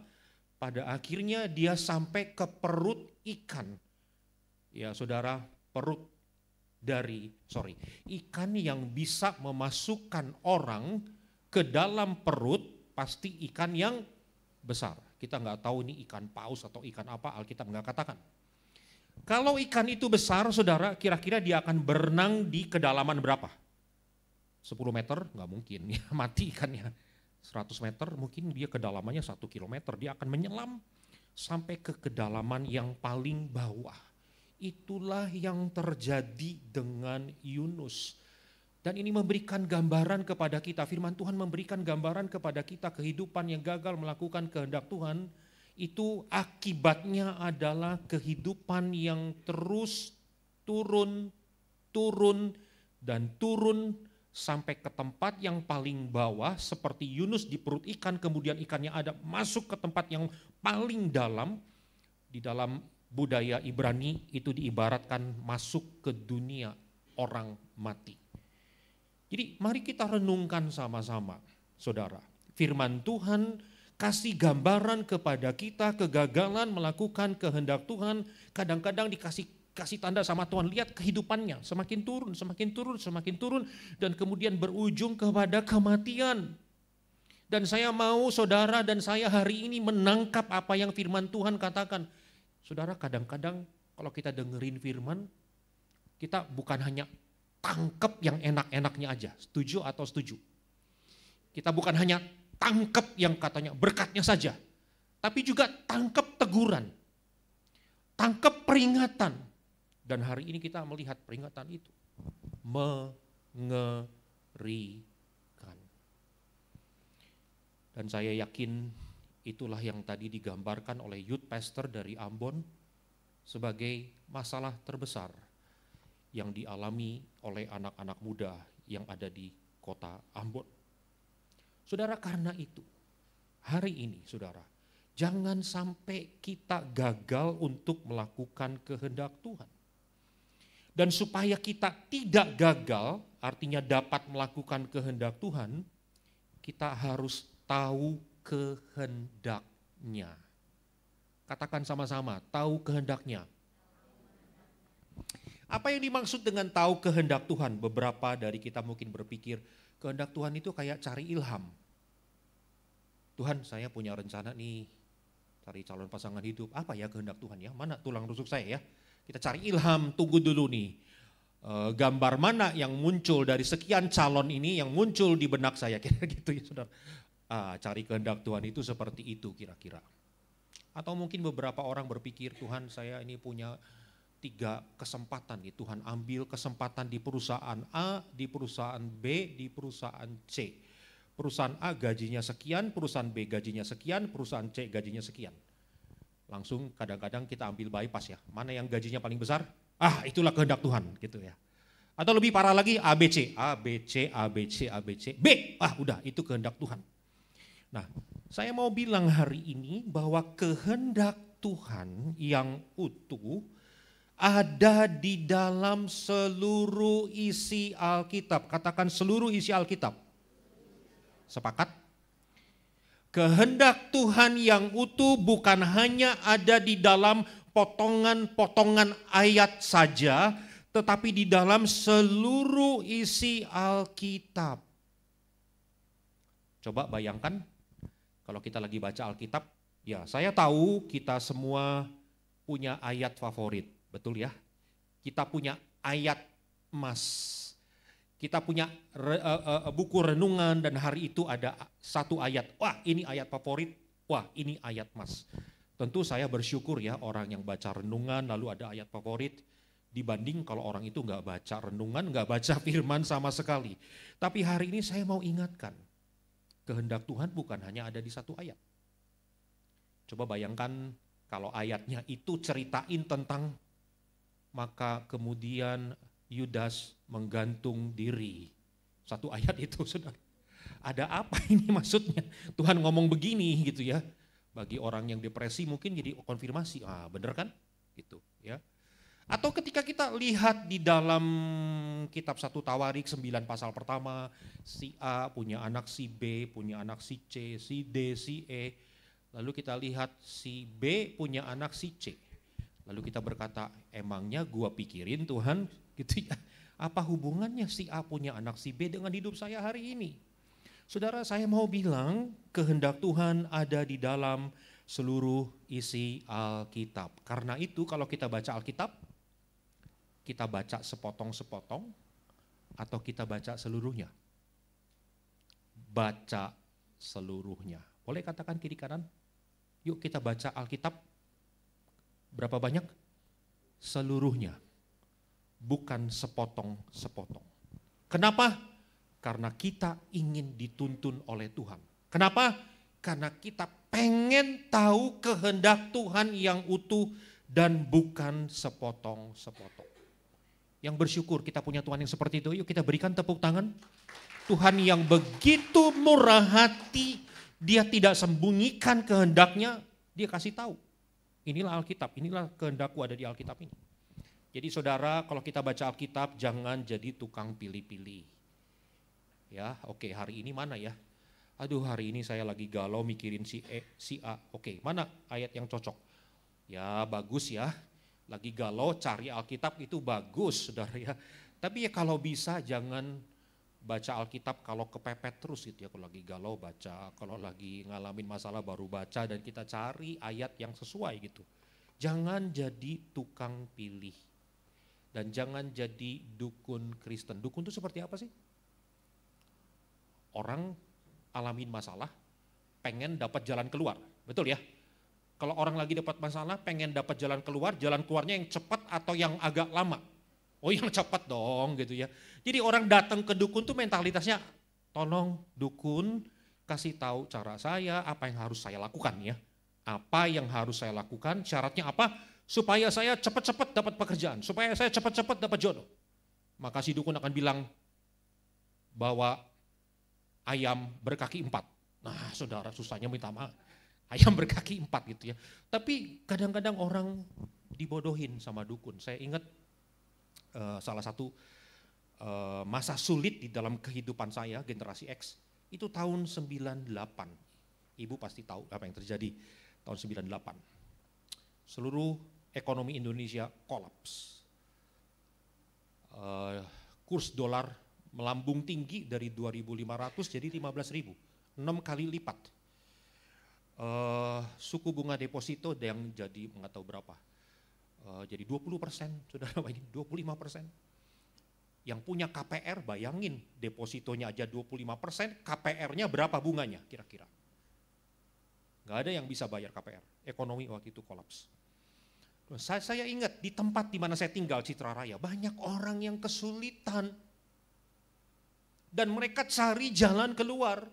pada akhirnya dia sampai ke perut ikan. Ya saudara, ikan yang bisa memasukkan orang ke dalam perut pasti ikan yang besar. Kita nggak tahu ini ikan paus atau ikan apa, Alkitab nggak katakan. Kalau ikan itu besar, saudara, kira-kira dia akan berenang di kedalaman berapa? 10 meter? Nggak mungkin, ya, mati ikannya. 100 meter mungkin dia kedalamannya 1 kilometer. Dia akan menyelam sampai ke kedalaman yang paling bawah. Itulah yang terjadi dengan Yunus. Dan ini memberikan gambaran kepada kita, firman Tuhan memberikan gambaran kepada kita kehidupan yang gagal melakukan kehendak Tuhan. Itu akibatnya adalah kehidupan yang terus turun sampai ke tempat yang paling bawah seperti Yunus di perut ikan, kemudian ikannya ada masuk ke tempat yang paling dalam. Di dalam budaya Ibrani itu diibaratkan masuk ke dunia orang mati. Jadi mari kita renungkan sama-sama saudara. Firman Tuhan kasih gambaran kepada kita kegagalan melakukan kehendak Tuhan, kadang-kadang dikasih tanda sama Tuhan, lihat kehidupannya semakin turun dan kemudian berujung kepada kematian. Dan saya mau saudara dan saya hari ini menangkap apa yang firman Tuhan katakan. Saudara, kadang-kadang kalau kita dengerin firman, kita bukan hanya tangkep yang enak-enaknya aja. Setuju atau setuju? Kita bukan hanya tangkep yang katanya berkatnya saja, tapi juga tangkep teguran, tangkep peringatan. Dan hari ini kita melihat peringatan itu mengerikan. Dan saya yakin itulah yang tadi digambarkan oleh youth pastor dari Ambon sebagai masalah terbesar yang dialami oleh anak-anak muda yang ada di kota Ambon. Saudara, karena itu hari ini saudara, jangan sampai kita gagal untuk melakukan kehendak Tuhan. Dan supaya kita tidak gagal, artinya dapat melakukan kehendak Tuhan, kita harus tahu kehendaknya. Katakan sama-sama, tahu kehendaknya. Apa yang dimaksud dengan tahu kehendak Tuhan? Beberapa dari kita mungkin berpikir, kehendak Tuhan itu kayak cari ilham. Tuhan, saya punya rencana nih, cari calon pasangan hidup. Apa ya kehendak Tuhan ya? Mana tulang rusuk saya ya? Kita cari ilham, tunggu dulu nih. Gambar mana yang muncul dari sekian calon ini yang muncul di benak saya, kira gitu ya saudara. Cari kehendak Tuhan itu seperti itu kira-kira. Atau mungkin beberapa orang berpikir, Tuhan saya ini punya 3 kesempatan nih, Tuhan ambil kesempatan di perusahaan A, di perusahaan B, di perusahaan C. Perusahaan A gajinya sekian, perusahaan B gajinya sekian, perusahaan C gajinya sekian. Langsung kadang-kadang kita ambil bypass ya, mana yang gajinya paling besar? Itulah kehendak Tuhan gitu ya. Atau lebih parah lagi ABC, ABC, ABC, ABC, B, udah itu kehendak Tuhan. Nah, saya mau bilang hari ini bahwa kehendak Tuhan yang utuh ada di dalam seluruh isi Alkitab. Katakan seluruh isi Alkitab. Sepakat? Kehendak Tuhan yang utuh bukan hanya ada di dalam potongan-potongan ayat saja, tetapi di dalam seluruh isi Alkitab. Coba bayangkan kalau kita lagi baca Alkitab, ya saya tahu kita semua punya ayat favorit. Betul ya, kita punya ayat emas, kita punya buku renungan dan hari itu ada satu ayat, wah ini ayat favorit, wah ini ayat emas. Tentu saya bersyukur ya orang yang baca renungan lalu ada ayat favorit, dibanding kalau orang itu nggak baca renungan, nggak baca firman sama sekali. Tapi hari ini saya mau ingatkan, kehendak Tuhan bukan hanya ada di satu ayat. Coba bayangkan kalau ayatnya itu ceritain tentang maka kemudian Yudas menggantung diri. Satu ayat itu saudara. Ada apa ini maksudnya? Tuhan ngomong begini gitu ya. Bagi orang yang depresi mungkin jadi konfirmasi, bener kan? Gitu ya. Atau ketika kita lihat di dalam kitab 1 Tawarik 9 pasal pertama, si A punya anak si B, punya anak si C, si D, si E. Lalu kita lihat si B punya anak si C. Lalu kita berkata, emangnya gua pikirin Tuhan gitu ya. Apa hubungannya si A punya anak si B dengan hidup saya hari ini? Saudara, saya mau bilang kehendak Tuhan ada di dalam seluruh isi Alkitab. Karena itu kalau kita baca Alkitab, kita baca sepotong-sepotong atau kita baca seluruhnya? Baca seluruhnya. Boleh katakan kiri kanan? Yuk kita baca Alkitab. Berapa banyak? Seluruhnya. Bukan sepotong-sepotong. Kenapa? Karena kita ingin dituntun oleh Tuhan. Kenapa? Karena kita pengen tahu kehendak Tuhan yang utuh dan bukan sepotong-sepotong. Yang bersyukur kita punya Tuhan yang seperti itu. Yuk kita berikan tepuk tangan. Tuhan yang begitu murah hati, dia tidak sembunyikan kehendaknya, dia kasih tahu. Inilah Alkitab, inilah kehendakku ada di Alkitab ini. Jadi saudara, kalau kita baca Alkitab jangan jadi tukang pilih-pilih. Ya, oke, hari ini mana ya? Aduh, hari ini saya lagi galau mikirin si E, si A. Oke, mana ayat yang cocok? Ya, bagus ya. Lagi galau cari Alkitab itu bagus, saudara ya. Tapi ya kalau bisa jangan baca Alkitab kalau kepepet terus gitu ya. Kalau lagi galau baca, kalau lagi ngalamin masalah baru baca, dan kita cari ayat yang sesuai gitu. Jangan jadi tukang pilih. dan jangan jadi dukun Kristen. Dukun itu seperti apa sih? Orang alamin masalah, pengen dapat jalan keluar, betul ya? Kalau orang lagi dapat masalah, pengen dapat jalan keluarnya yang cepat atau yang agak lama? Oh yang cepat dong gitu ya. Jadi orang datang ke dukun tuh mentalitasnya, tolong dukun kasih tahu cara saya, apa yang harus saya lakukan ya. Apa yang harus saya lakukan, syaratnya apa? Supaya saya cepat-cepat dapat pekerjaan, supaya saya cepat-cepat dapat jodoh. Maka si dukun akan bilang, bawa ayam berkaki 4. Nah saudara, susahnya minta maaf. Ayam berkaki 4 gitu ya. Tapi kadang-kadang orang dibodohin sama dukun. Saya ingat salah satu masa sulit di dalam kehidupan saya, generasi X, itu tahun 98. Ibu pasti tahu apa yang terjadi tahun 98. Seluruh ekonomi Indonesia kolaps. Kurs dolar melambung tinggi dari 2.500 jadi 15.000, 6 kali lipat. Suku bunga deposito yang jadi nggak tahu berapa, jadi 20%, saudara, ini 25%. Yang punya KPR, bayangin depositonya aja 25%, KPR-nya berapa bunganya kira-kira? Nggak ada yang bisa bayar KPR, ekonomi waktu itu kolaps. Saya ingat di tempat di mana saya tinggal, Citra Raya, banyak orang yang kesulitan. Dan mereka cari jalan keluar.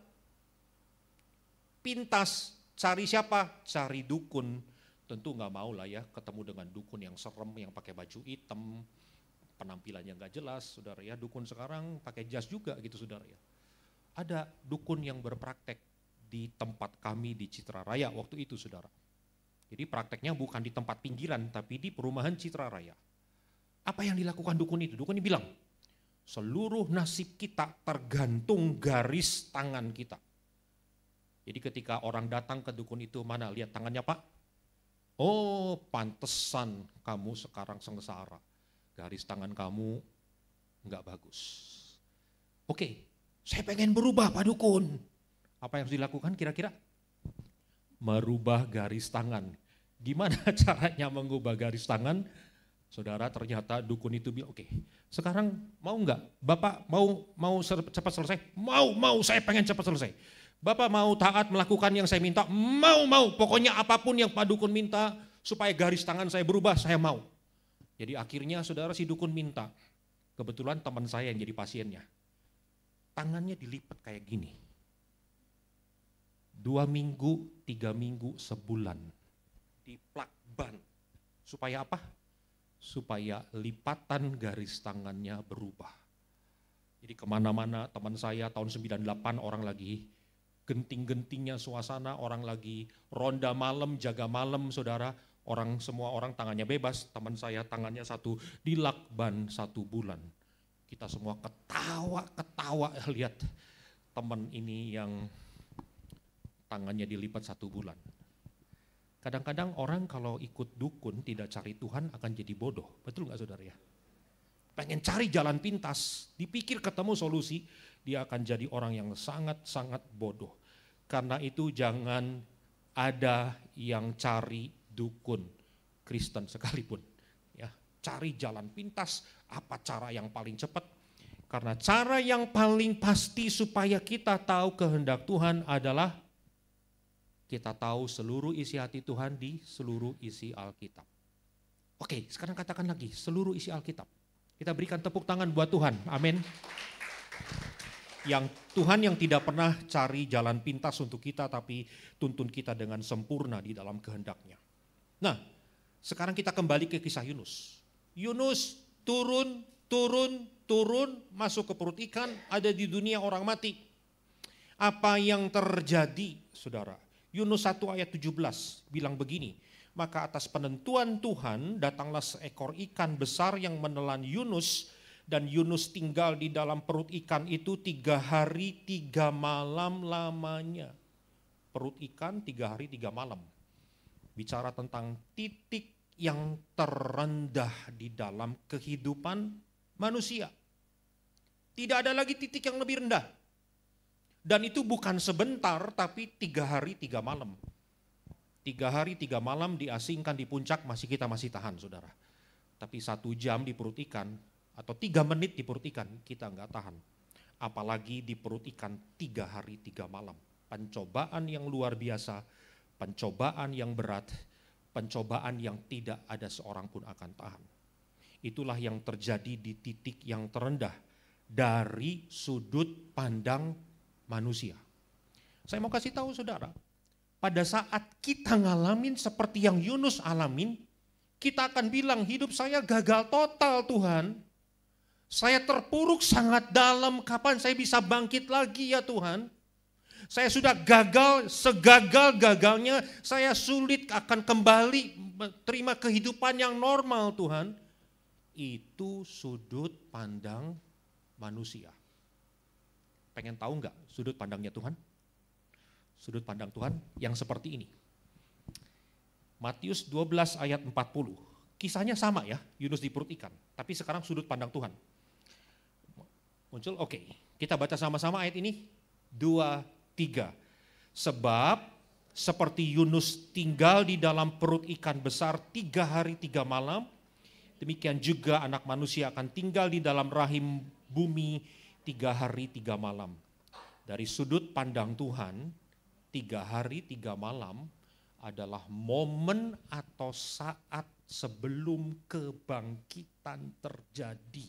Pintas, cari siapa? Cari dukun. Tentu nggak mau lah ya ketemu dengan dukun yang serem, yang pakai baju hitam, penampilannya nggak jelas, saudara ya. Dukun sekarang pakai jas juga gitu, saudara ya. Ada dukun yang berpraktek di tempat kami di Citra Raya waktu itu, saudara. Jadi prakteknya bukan di tempat pinggiran, tapi di perumahan Citra Raya. Apa yang dilakukan dukun itu? Dukun ini bilang, seluruh nasib kita tergantung garis tangan kita. Jadi ketika orang datang ke dukun itu, mana lihat tangannya Pak? Oh pantesan kamu sekarang sengsara. Garis tangan kamu enggak bagus. Oke, saya pengen berubah Pak Dukun. Apa yang harus dilakukan kira-kira? Merubah garis tangan. Gimana caranya mengubah garis tangan? Saudara, ternyata dukun itu bilang, oke, sekarang mau enggak? Bapak mau cepat selesai? Mau, saya pengen cepat selesai. Bapak mau taat melakukan yang saya minta? Mau, pokoknya apapun yang Pak Dukun minta supaya garis tangan saya berubah, saya mau. Jadi akhirnya saudara, si dukun minta, kebetulan teman saya yang jadi pasiennya, tangannya dilipat kayak gini. 2 minggu, 3 minggu, sebulan, diplakban. Supaya apa? Supaya lipatan garis tangannya berubah. Jadi kemana-mana teman saya tahun 98 orang lagi genting-gentingnya suasana, orang lagi ronda malam, jaga malam saudara, semua orang tangannya bebas, teman saya tangannya satu dilakban 1 bulan. Kita semua ketawa lihat teman ini yang tangannya dilipat 1 bulan. Kadang-kadang orang kalau ikut dukun tidak cari Tuhan akan jadi bodoh, betul nggak saudara ya? Pengen cari jalan pintas, dipikir ketemu solusi, dia akan jadi orang yang sangat-sangat bodoh. Karena itu jangan ada yang cari dukun Kristen sekalipun. Ya, cari jalan pintas, apa cara yang paling cepat? Karena cara yang paling pasti supaya kita tahu kehendak Tuhan adalah kita tahu seluruh isi hati Tuhan di seluruh isi Alkitab. Oke, sekarang katakan lagi, seluruh isi Alkitab. Kita berikan tepuk tangan buat Tuhan, amin. Yang Tuhan yang tidak pernah cari jalan pintas untuk kita, tapi tuntun kita dengan sempurna di dalam kehendaknya. Nah, sekarang kita kembali ke kisah Yunus. Yunus turun, masuk ke perut ikan, ada di dunia orang mati. Apa yang terjadi, saudara? Yunus 1 ayat 17 bilang begini, maka atas penentuan Tuhan datanglah seekor ikan besar yang menelan Yunus, dan Yunus tinggal di dalam perut ikan itu 3 hari 3 malam lamanya. Perut ikan 3 hari 3 malam. Bicara tentang titik yang terendah di dalam kehidupan manusia. Tidak ada lagi titik yang lebih rendah. Dan itu bukan sebentar, tapi 3 hari 3 malam. 3 hari 3 malam diasingkan di puncak, kita masih tahan saudara. Tapi 1 jam di perut ikan atau 3 menit di perut ikan kita nggak tahan. Apalagi di perut ikan 3 hari 3 malam. Pencobaan yang luar biasa, pencobaan yang berat, pencobaan yang tidak ada seorang pun akan tahan. Itulah yang terjadi di titik yang terendah dari sudut pandang manusia. Saya mau kasih tahu saudara, pada saat kita ngalamin seperti yang Yunus alamin, kita akan bilang hidup saya gagal total Tuhan. Saya terpuruk sangat dalam, kapan saya bisa bangkit lagi ya Tuhan. Saya sudah gagal, segagal-gagalnya saya sulit akan kembali terima kehidupan yang normal Tuhan. Itu sudut pandang manusia. Pengen tahu enggak sudut pandangnya Tuhan? Sudut pandang Tuhan yang seperti ini. Matius 12 ayat 40. Kisahnya sama ya, Yunus di perut ikan. Tapi sekarang sudut pandang Tuhan. Muncul, oke. Kita baca sama-sama ayat ini. 2, 3. Sebab seperti Yunus tinggal di dalam perut ikan besar 3 hari 3 malam, demikian juga anak manusia akan tinggal di dalam rahim bumi 3 hari 3 malam. Dari sudut pandang Tuhan, 3 hari 3 malam adalah momen atau saat sebelum kebangkitan terjadi.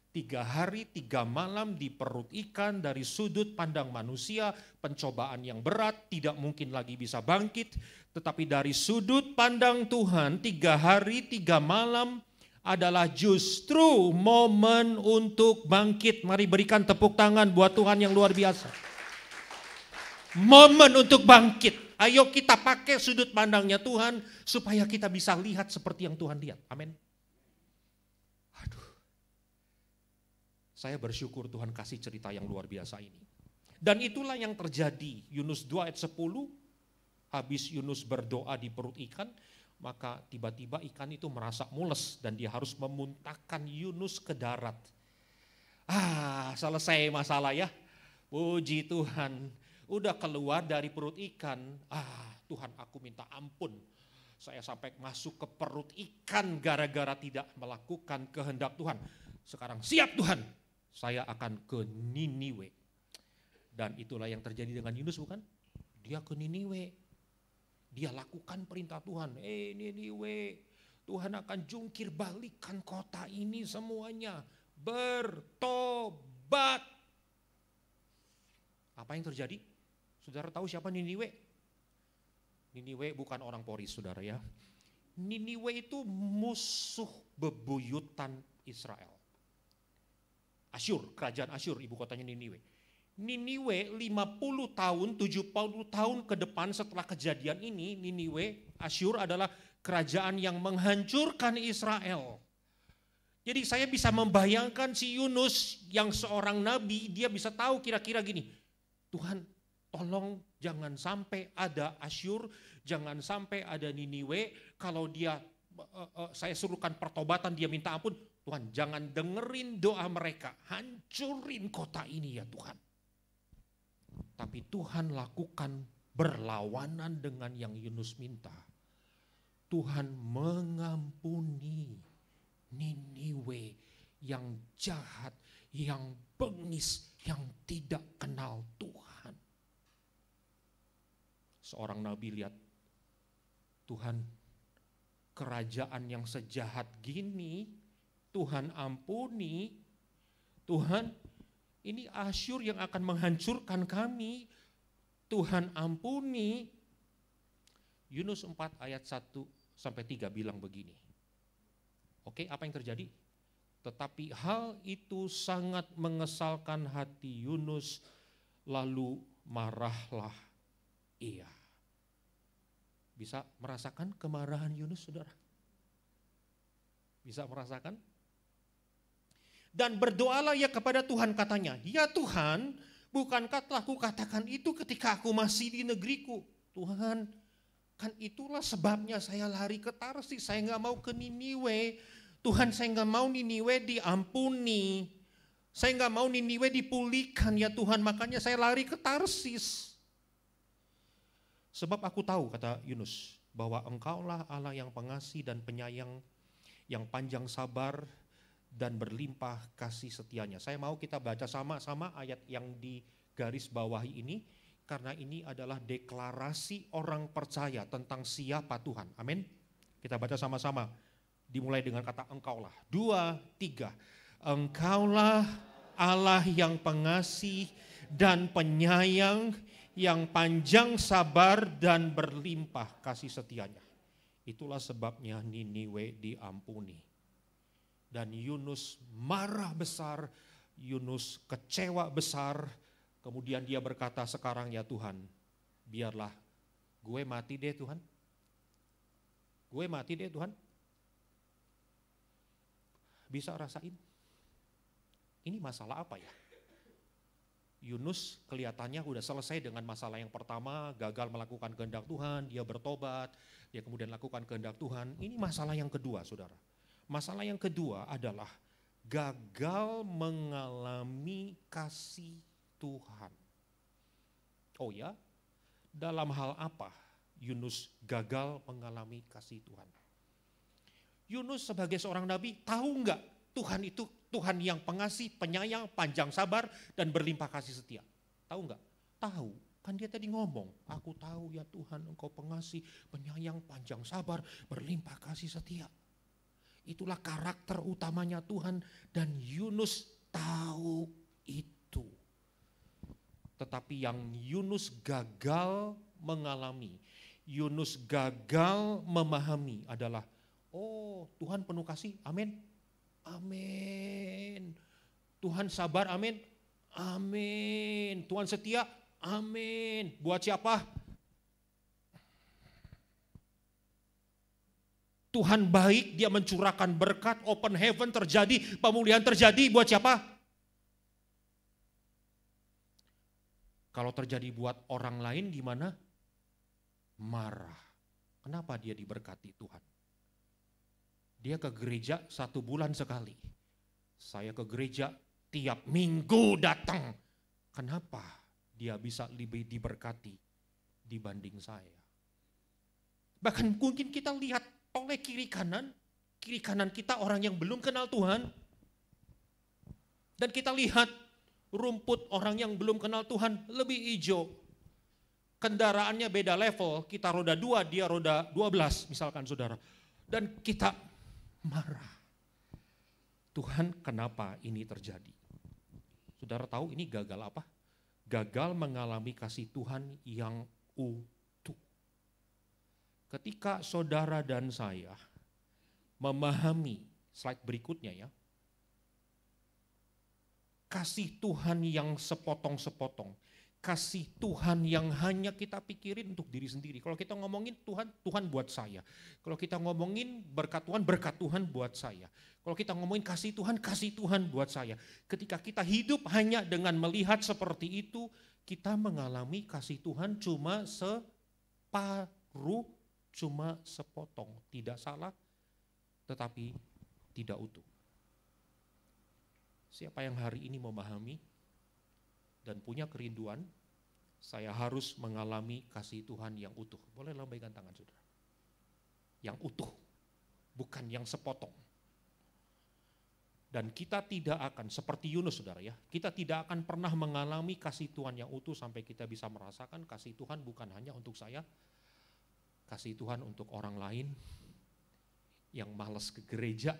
3 hari 3 malam di perut ikan dari sudut pandang manusia, pencobaan yang berat, tidak mungkin lagi bisa bangkit. Tetapi dari sudut pandang Tuhan, 3 hari 3 malam adalah justru momen untuk bangkit. Mari berikan tepuk tangan buat Tuhan yang luar biasa. Momen untuk bangkit. Ayo kita pakai sudut pandangnya Tuhan supaya kita bisa lihat seperti yang Tuhan lihat. Amin. Aduh. Saya bersyukur Tuhan kasih cerita yang luar biasa ini. Dan itulah yang terjadi. Yunus 2 ayat 10, habis Yunus berdoa di perut ikan, maka tiba-tiba ikan itu merasa mules dan dia harus memuntahkan Yunus ke darat. Selesai masalah ya. Puji Tuhan. Udah keluar dari perut ikan. Tuhan aku minta ampun. Saya sampai masuk ke perut ikan gara-gara tidak melakukan kehendak Tuhan. Sekarang siap Tuhan. Saya akan ke Niniwe. Dan itulah yang terjadi dengan Yunus bukan? Dia ke Niniwe. Dia lakukan perintah Tuhan. Niniwe, Tuhan akan jungkir balikan kota ini semuanya. Bertobat. Apa yang terjadi? Saudara tahu siapa Niniwe? Niniwe bukan orang Poris, saudara ya. Niniwe itu musuh bebuyutan Israel. Asyur, kerajaan Asyur, ibu kotanya Niniwe. Niniwe 50 tahun, 70 tahun ke depan setelah kejadian ini, Niniwe, Asyur adalah kerajaan yang menghancurkan Israel. Jadi saya bisa membayangkan si Yunus yang seorang nabi, dia bisa tahu kira-kira gini, Tuhan tolong jangan sampai ada Asyur, jangan sampai ada Niniwe, kalau dia saya suruhkan pertobatan dia minta ampun, Tuhan jangan dengerin doa mereka, hancurin kota ini ya Tuhan. Tapi Tuhan lakukan berlawanan dengan yang Yunus minta. Tuhan mengampuni Niniwe yang jahat, yang bengis, yang tidak kenal Tuhan. Seorang nabi lihat, Tuhan kerajaan yang sejahat gini, Tuhan ampuni, Tuhan ini Asyur yang akan menghancurkan kami, Tuhan ampuni. Yunus 4 ayat 1-3 bilang begini. Oke, apa yang terjadi? Tetapi hal itu sangat mengesalkan hati Yunus, lalu marahlah ia. Bisa merasakan kemarahan Yunus, saudara? Bisa merasakan? Dan berdoalah ia kepada Tuhan, katanya, ya Tuhan, bukankah telah kukatakan itu ketika aku masih di negeriku? Tuhan, kan itulah sebabnya saya lari ke Tarsis, saya gak mau ke Niniwe. Tuhan, saya gak mau Niniwe diampuni. Saya gak mau Niniwe dipulihkan ya Tuhan, makanya saya lari ke Tarsis. Sebab aku tahu, kata Yunus, bahwa engkaulah Allah yang pengasih dan penyayang, yang panjang sabar dan berlimpah kasih setianya. Saya mau kita baca sama-sama ayat yang di garis bawahi ini, karena ini adalah deklarasi orang percaya tentang siapa Tuhan. Amin. Kita baca sama-sama. Dimulai dengan kata engkaulah. 2, 3. Engkaulah Allah yang pengasih dan penyayang, yang panjang sabar dan berlimpah kasih setianya. Itulah sebabnya Niniwe diampuni. Dan Yunus marah besar, Yunus kecewa besar. Kemudian dia berkata, sekarang ya Tuhan, biarlah gue mati deh Tuhan. Gue mati deh Tuhan. Bisa rasain? Ini masalah apa ya? Yunus kelihatannya udah selesai dengan masalah yang pertama, gagal melakukan kehendak Tuhan, dia bertobat, dia kemudian lakukan kehendak Tuhan. Ini masalah yang kedua, saudara. Masalah yang kedua adalah gagal mengalami kasih Tuhan. Oh ya, dalam hal apa Yunus gagal mengalami kasih Tuhan? Yunus sebagai seorang nabi tahu enggak Tuhan itu Tuhan yang pengasih, penyayang, panjang sabar, dan berlimpah kasih setia? Tahu enggak? Tahu. Kan dia tadi ngomong, aku tahu ya Tuhan engkau pengasih, penyayang, panjang sabar, berlimpah kasih setia. Itulah karakter utamanya Tuhan dan Yunus tahu itu. Tetapi yang Yunus gagal mengalami, Yunus gagal memahami adalah, oh Tuhan penuh kasih, amin. Amin. Tuhan sabar, amin. Amin. Tuhan setia, amin. Buat siapa? Tuhan baik, dia mencurahkan berkat, open heaven terjadi, pemulihan terjadi, buat siapa? Kalau terjadi buat orang lain gimana? Marah. Kenapa dia diberkati Tuhan? Dia ke gereja 1 bulan sekali. Saya ke gereja tiap minggu datang. Kenapa dia bisa lebih diberkati dibanding saya? Bahkan mungkin kita lihat oleh kiri kanan kita orang yang belum kenal Tuhan. Dan kita lihat rumput orang yang belum kenal Tuhan lebih hijau. Kendaraannya beda level, kita roda 2, dia roda 12 misalkan saudara. Dan kita marah. Tuhan, kenapa ini terjadi? Saudara tahu ini gagal apa? Gagal mengalami kasih Tuhan yang utuh. Ketika saudara dan saya memahami, slide berikutnya ya, kasih Tuhan yang sepotong-sepotong, kasih Tuhan yang hanya kita pikirin untuk diri sendiri. Kalau kita ngomongin Tuhan, Tuhan buat saya. Kalau kita ngomongin berkat Tuhan buat saya. Kalau kita ngomongin kasih Tuhan buat saya. Ketika kita hidup hanya dengan melihat seperti itu, kita mengalami kasih Tuhan cuma separuh, cuma sepotong. Tidak salah, tetapi tidak utuh. Siapa yang hari ini memahami dan punya kerinduan, saya harus mengalami kasih Tuhan yang utuh. Boleh lambaikan tangan saudara. Yang utuh, bukan yang sepotong. Dan kita tidak akan, seperti Yunus saudara ya, kita tidak akan pernah mengalami kasih Tuhan yang utuh sampai kita bisa merasakan kasih Tuhan bukan hanya untuk saya, kasih Tuhan untuk orang lain yang malas ke gereja,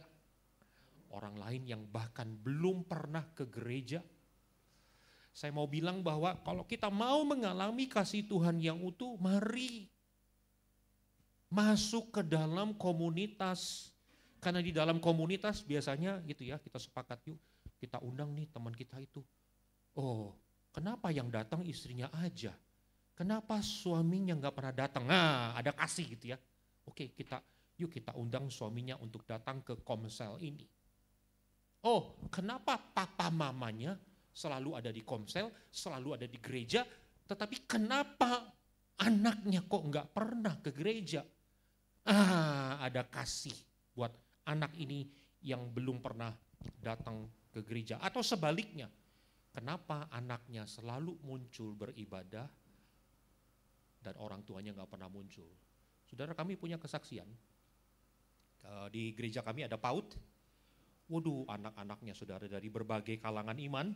orang lain yang bahkan belum pernah ke gereja. Saya mau bilang bahwa kalau kita mau mengalami kasih Tuhan yang utuh, mari masuk ke dalam komunitas. Karena di dalam komunitas biasanya gitu ya, kita sepakat yuk, kita undang nih teman kita itu. Oh, kenapa yang datang istrinya aja? Kenapa suaminya nggak pernah datang? Nah, ada kasih gitu ya. Oke, yuk kita undang suaminya untuk datang ke komsel ini. Oh, kenapa papa mamanya selalu ada di komsel, selalu ada di gereja, tetapi kenapa anaknya kok nggak pernah ke gereja? Ada kasih buat anak ini yang belum pernah datang ke gereja. Atau sebaliknya, kenapa anaknya selalu muncul beribadah dan orang tuanya nggak pernah muncul? Saudara, kami punya kesaksian. Di gereja kami ada PAUD. Waduh, anak-anaknya saudara dari berbagai kalangan iman,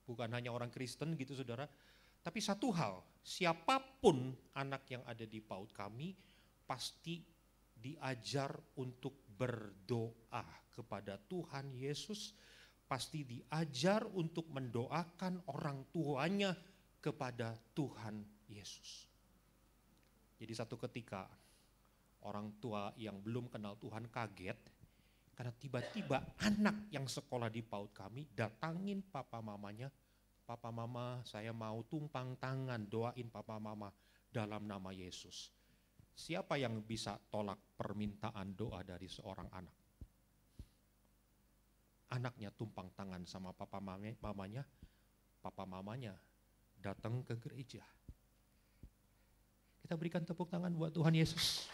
bukan hanya orang Kristen gitu saudara. Tapi satu hal, siapapun anak yang ada di PAUD kami pasti diajar untuk berdoa kepada Tuhan Yesus, pasti diajar untuk mendoakan orang tuanya kepada Tuhan Yesus. Jadi satu ketika orang tua yang belum kenal Tuhan kaget karena tiba-tiba anak yang sekolah di PAUD kami datangin papa mamanya, "Papa mama, saya mau tumpang tangan doain papa mama dalam nama Yesus." Siapa yang bisa tolak permintaan doa dari seorang anak? Anaknya tumpang tangan sama papa mamanya, papa mamanya datang ke gereja. Kita berikan tepuk tangan buat Tuhan Yesus.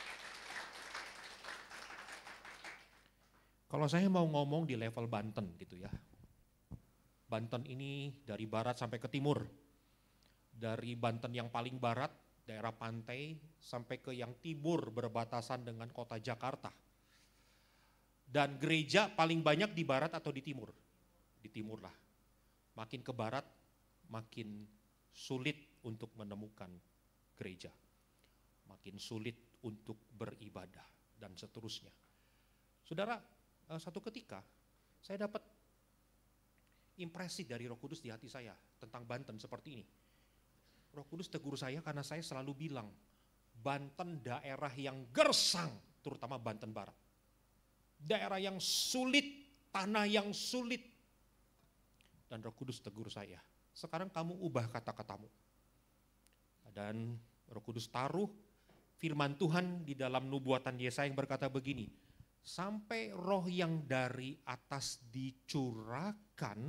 Kalau saya mau ngomong di level Banten gitu ya. Banten ini dari barat sampai ke timur. Dari Banten yang paling barat, daerah pantai, sampai ke yang timur berbatasan dengan kota Jakarta. Dan gereja paling banyak di barat atau di timur? Di timur lah. Makin ke barat, makin sulit untuk menemukan gereja. Makin sulit untuk beribadah dan seterusnya. Saudara, satu ketika saya dapat impresi dari Roh Kudus di hati saya tentang Banten seperti ini. Roh Kudus tegur saya karena saya selalu bilang, Banten daerah yang gersang, terutama Banten Barat. Daerah yang sulit, tanah yang sulit. Dan Roh Kudus tegur saya, sekarang kamu ubah kata-katamu. Dan Roh Kudus taruh firman Tuhan di dalam nubuatan Yesaya yang berkata begini, sampai roh yang dari atas dicurahkan,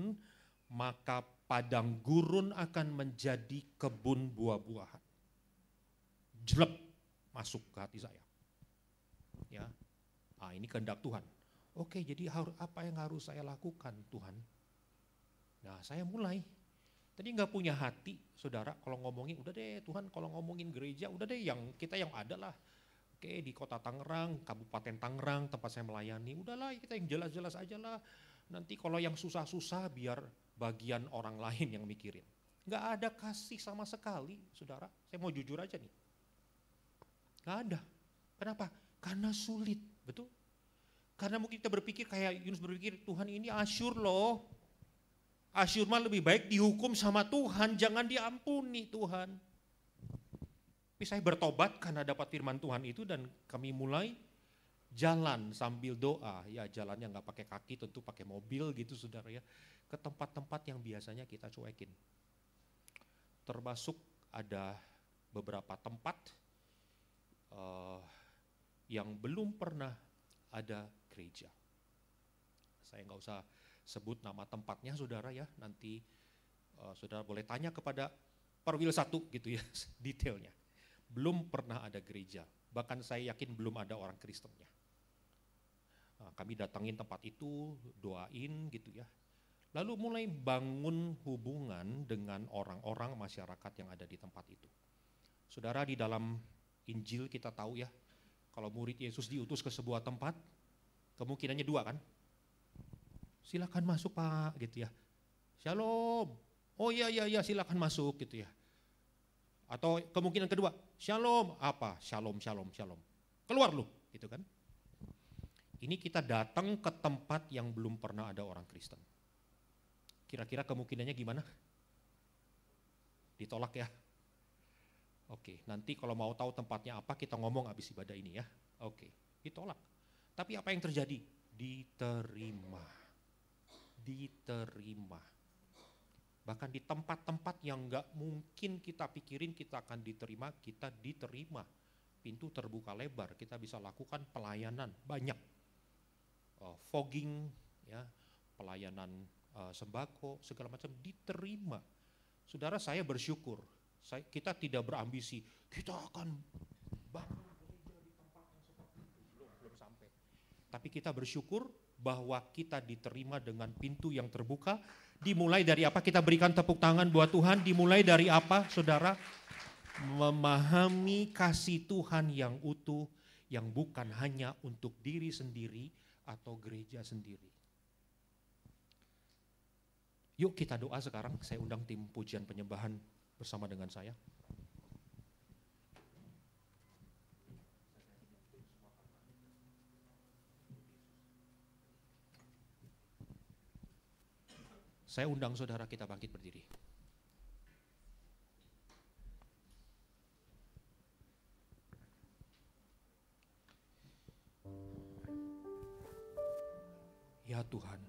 maka padang gurun akan menjadi kebun buah-buahan. Jelep masuk ke hati saya. Ya, ini kehendak Tuhan. Oke, jadi apa yang harus saya lakukan Tuhan? Nah, saya mulai. Tadi nggak punya hati, saudara. Kalau ngomongin, udah deh Tuhan. Kalau ngomongin gereja, udah deh yang kita yang ada lah. Oke, di kota Tangerang, Kabupaten Tangerang, tempat saya melayani, udahlah kita yang jelas-jelas aja lah. Nanti kalau yang susah-susah biar bagian orang lain yang mikirin. Nggak ada kasih sama sekali, saudara. Saya mau jujur aja nih. Nggak ada. Kenapa? Karena sulit, betul? Karena mungkin kita berpikir kayak Yunus berpikir, Tuhan ini Asyur loh. Asyur mah lebih baik dihukum sama Tuhan, jangan diampuni Tuhan. Tapi saya bertobat karena dapat firman Tuhan itu dan kami mulai jalan sambil doa. Ya jalannya nggak pakai kaki, tentu pakai mobil gitu saudara ya. Ke tempat-tempat yang biasanya kita cuekin. Termasuk ada beberapa tempat yang belum pernah ada gereja. Saya nggak usah sebut nama tempatnya saudara ya. Nanti saudara boleh tanya kepada Perwil 1 gitu ya detailnya. Belum pernah ada gereja, bahkan saya yakin belum ada orang Kristennya. Kami datangin tempat itu, doain gitu ya. Lalu mulai bangun hubungan dengan orang-orang masyarakat yang ada di tempat itu. Saudara, di dalam Injil kita tahu ya, kalau murid Yesus diutus ke sebuah tempat, kemungkinannya dua kan? Silakan masuk Pak gitu ya. Shalom. Oh iya silakan masuk gitu ya. Atau kemungkinan kedua, shalom, apa? Shalom. Keluar lu, gitu kan. Ini kita datang ke tempat yang belum pernah ada orang Kristen. Kira-kira kemungkinannya gimana? Ditolak ya? Oke, nanti kalau mau tahu tempatnya apa, kita ngomong habis ibadah ini ya. Oke, ditolak. Tapi apa yang terjadi? Diterima. Bahkan di tempat-tempat yang gak mungkin kita pikirin kita akan diterima, kita diterima. Pintu terbuka lebar, kita bisa lakukan pelayanan banyak. Fogging, ya, pelayanan sembako, segala macam diterima. Saudara, saya bersyukur, kita tidak berambisi, kita akan bangun gereja di tempat yang seperti itu, belum sampai. Tapi kita bersyukur bahwa kita diterima dengan pintu yang terbuka. Dimulai dari apa? Kita berikan tepuk tangan buat Tuhan. Dimulai dari apa, saudara? Memahami kasih Tuhan yang utuh, yang bukan hanya untuk diri sendiri atau gereja sendiri. Yuk kita doa sekarang, saya undang tim pujian penyembahan bersama dengan saya. Saya undang saudara kita bangkit berdiri. Ya Tuhan,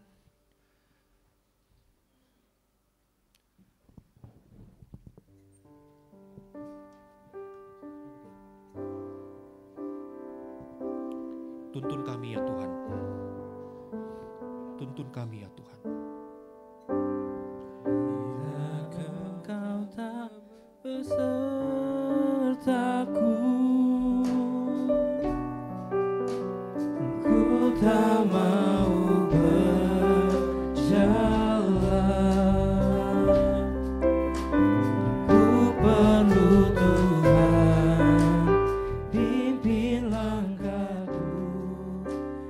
tuntun kami ya Tuhan, tuntun kami ya Tuhan.
Engkau tak besertaku, ku tak mau berjalan. Ku perlu Tuhan, pimpin langkahku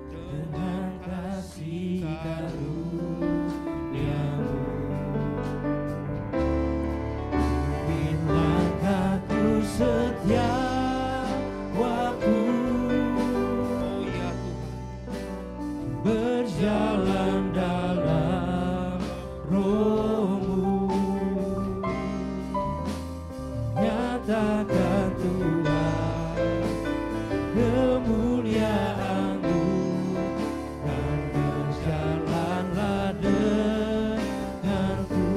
dengan kasih karunia-Mu. Pimpin langkahku setiap waktu,
Oh ya Tuhan,
berjalan dalam Roh-Mu. Nyatakan Tuhan kemuliaan-Mu, dan berjalanlah denganku.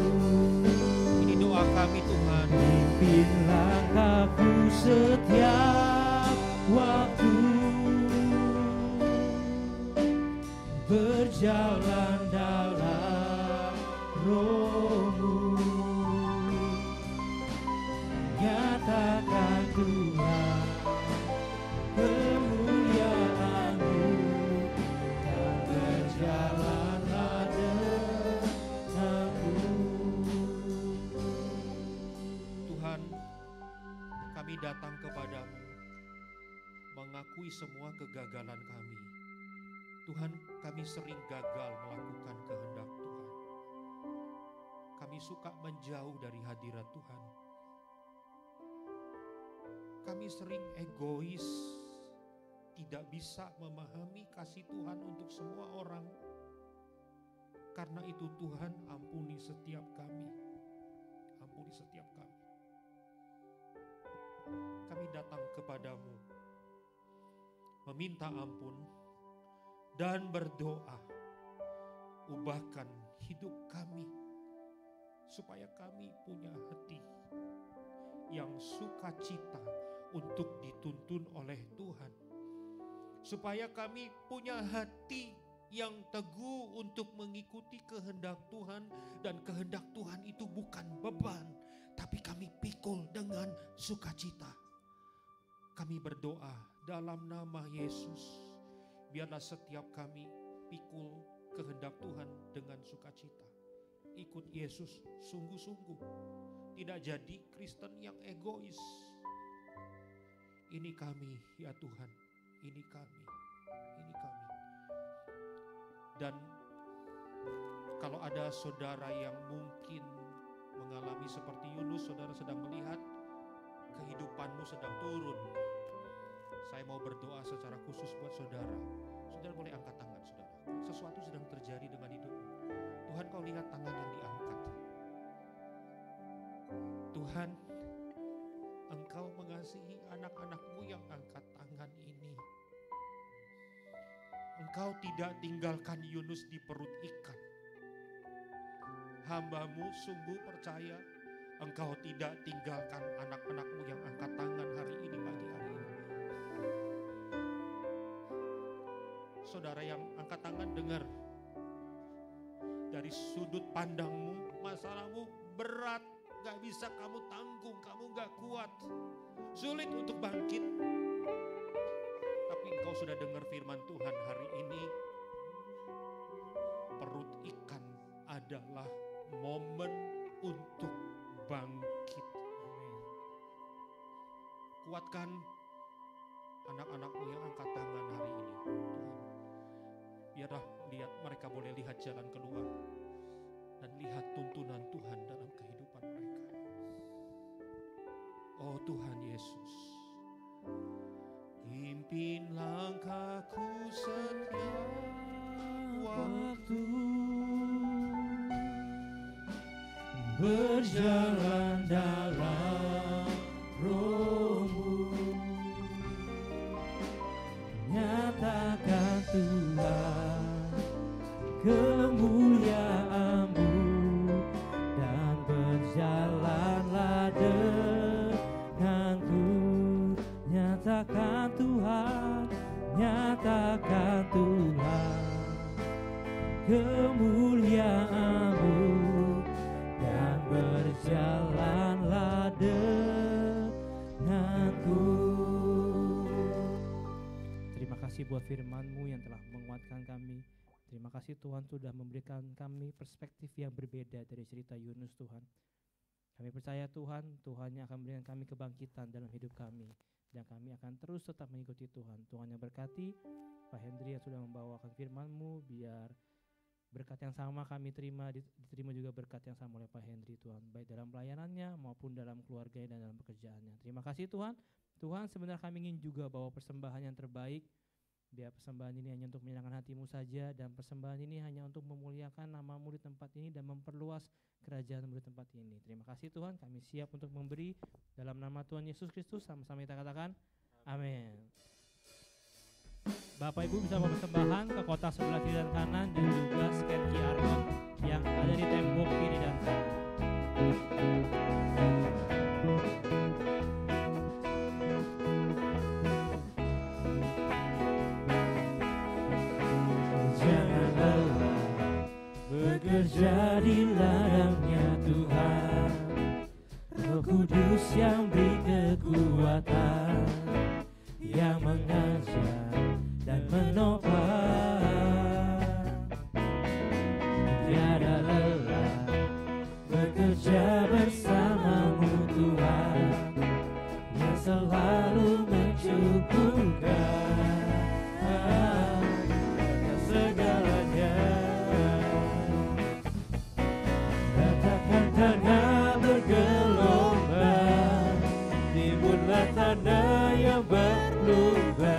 ini doa kami Tuhan.
Pimpin langkahku setiap waktu, berjalan dalam Roh-Mu. Nyatakan Tuhan kemuliaan-Mu, dan berjalanlah denganku.
Tuhan, kami datang kepadamu mengakui semua kegagalan kami. Tuhan, kami sering gagal melakukan kehendak Tuhan. Kami suka menjauh dari hadirat Tuhan. Kami sering egois, tidak bisa memahami kasih Tuhan untuk semua orang. Karena itu Tuhan, ampuni setiap kami. Ampuni setiap kami. Kami datang kepadamu meminta ampun dan berdoa, ubahkan hidup kami supaya kami punya hati yang sukacita untuk dituntun oleh Tuhan, supaya kami punya hati yang teguh untuk mengikuti kehendak Tuhan, dan kehendak Tuhan itu bukan beban, tapi kami pikul dengan sukacita. Kami berdoa dalam nama Yesus, biarlah setiap kami pikul kehendak Tuhan dengan sukacita. Ikut Yesus sungguh-sungguh, tidak jadi Kristen yang egois. Ini kami ya Tuhan, ini kami, ini kami. Dan kalau ada saudara yang mungkin mengalami seperti Yunus, saudara sedang melihat kehidupanmu sedang turun. Saya mau berdoa secara khusus buat saudara. Saudara boleh angkat tangan saudara. Sesuatu sedang terjadi dengan hidupmu. Tuhan, kau lihat tangan yang diangkat. Tuhan, Engkau mengasihi anak-anak-Mu yang angkat tangan ini. Engkau tidak tinggalkan Yunus di perut ikan. Hamba-Mu sungguh percaya Engkau tidak tinggalkan anak-anak-Mu yang angkat tangan hari ini, pagi hari ini. Saudara yang angkat tangan, dengar. Dari sudut pandangmu, masalahmu berat, gak bisa kamu tanggung, kamu gak kuat, sulit untuk bangkit. Tapi engkau sudah dengar firman Tuhan hari ini, perut ikan adalah momen untuk bangkit. Kuatkan anak-anak-Mu yang angkat tangan hari ini. Tuhan, biarlah mereka boleh lihat jalan keluar dan lihat tuntunan Tuhan dalam kehidupan mereka. Oh Tuhan Yesus, pimpin langkahku setiap waktu,
berjalan dalam Roh-Mu, nyatakan Tuhan kemuliaan-Mu, dan berjalanlah denganku. Nyatakan Tuhan, nyatakan Tuhan kemuliaan-Mu, dan berjalanlah denganku.
Terima kasih buat firman-Mu yang telah menguatkan kami. Terima kasih Tuhan sudah memberikan kami perspektif yang berbeda dari cerita Yunus Tuhan. Kami percaya Tuhan, Tuhan yang akan memberikan kami kebangkitan dalam hidup kami. Dan kami akan terus tetap mengikuti Tuhan. Tuhan yang berkati Pak Hendri yang sudah membawakan firman-Mu, biar berkat yang sama kami terima, diterima juga berkat yang sama oleh Pak Hendri Tuhan, baik dalam pelayanannya maupun dalam keluarganya dan dalam pekerjaannya. Terima kasih Tuhan. Tuhan, sebenarnya kami ingin juga bawa persembahan yang terbaik. Biar persembahan ini hanya untuk menyenangkan hati-Mu saja, dan persembahan ini hanya untuk memuliakan nama-Mu di tempat ini dan memperluas kerajaan-Mu di tempat ini. Terima kasih Tuhan, kami siap untuk memberi dalam nama Tuhan Yesus Kristus. Sama-sama kita katakan amin. Bapak Ibu bisa bawa persembahan ke kotak sebelah kiri dan kanan, dan juga scan QR code yang ada di tembok kiri dan kanan.
Jangan lelah bekerja di ladangnya Tuhan, Roh Kudus yang beri kekuatan, yang mengajar dan menopang. Tiada lelah bekerja bersama-Mu Tuhan, yang selalu mencukupkan segalanya. Ratakan tanah bergelombang, timbullah tanah yang berlubang,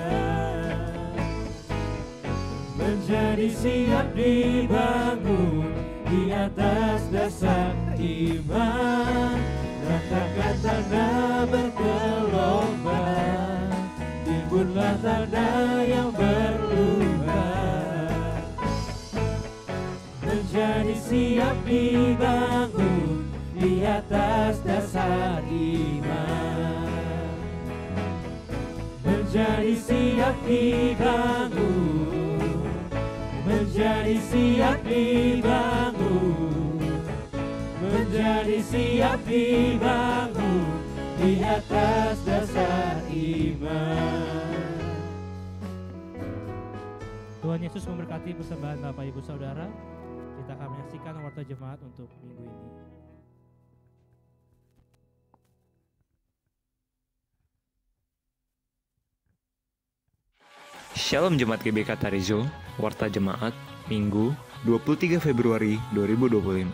menjadi siap dibangun di atas dasar iman. Ratakan tanah bergelombang, timbullah tanah yang berlubang, menjadi siap dibangun di atas dasar iman. Menjadi siap dibangun, menjadi siap dibangun, menjadi siap dibangun di atas dasar iman.
Tuhan Yesus memberkati persembahan Bapak Ibu Saudara. Kita akan menyaksikan warta jemaat untuk minggu ini.
Shalom Jemaat GBK Tarizo, Warta Jemaat, Minggu 23 Februari 2025.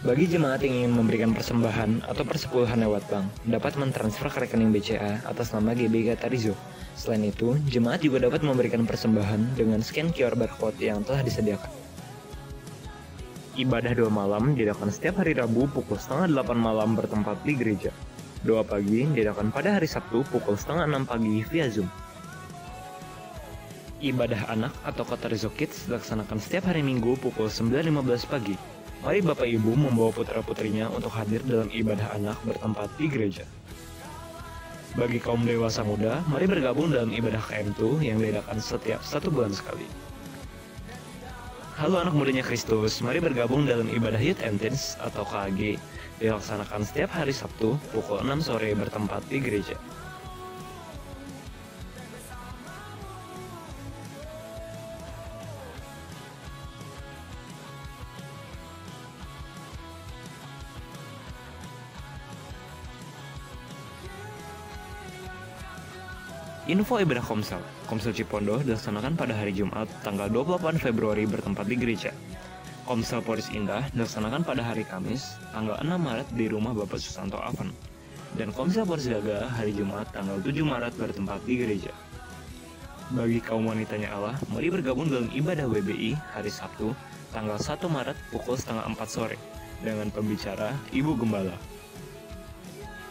Bagi jemaat yang ingin memberikan persembahan atau persepuluhan lewat bank, dapat mentransfer ke rekening BCA atas nama GBK Tarizo. Selain itu, jemaat juga dapat memberikan persembahan dengan scan QR barcode yang telah disediakan. Ibadah doa malam diadakan setiap hari Rabu pukul 7:30 malam bertempat di gereja. Doa pagi diadakan pada hari Sabtu pukul 5:30 pagi via Zoom. Ibadah anak atau Tarizo Kids dilaksanakan setiap hari Minggu pukul 9:15 pagi. Mari Bapak Ibu membawa putra-putrinya untuk hadir dalam ibadah anak bertempat di gereja. Bagi kaum dewasa muda, mari bergabung dalam ibadah KM2 yang diadakan setiap 1 bulan sekali. Halo anak mudanya Kristus, mari bergabung dalam ibadah Youth and Teens atau KAG, dilaksanakan setiap hari Sabtu pukul 6 sore bertempat di gereja. Info ibadah Komsel. Komsel Cipondoh dilaksanakan pada hari Jumat tanggal 28 Februari bertempat di gereja. Komsel Poris Indah dilaksanakan pada hari Kamis tanggal 6 Maret di rumah Bapak Susanto Aven. Dan Komsel Poris Gaga hari Jumat tanggal 7 Maret bertempat di gereja. Bagi kaum wanitanya Allah, mari bergabung dalam ibadah WBI hari Sabtu tanggal 1 Maret pukul setengah 4 sore dengan pembicara Ibu Gembala.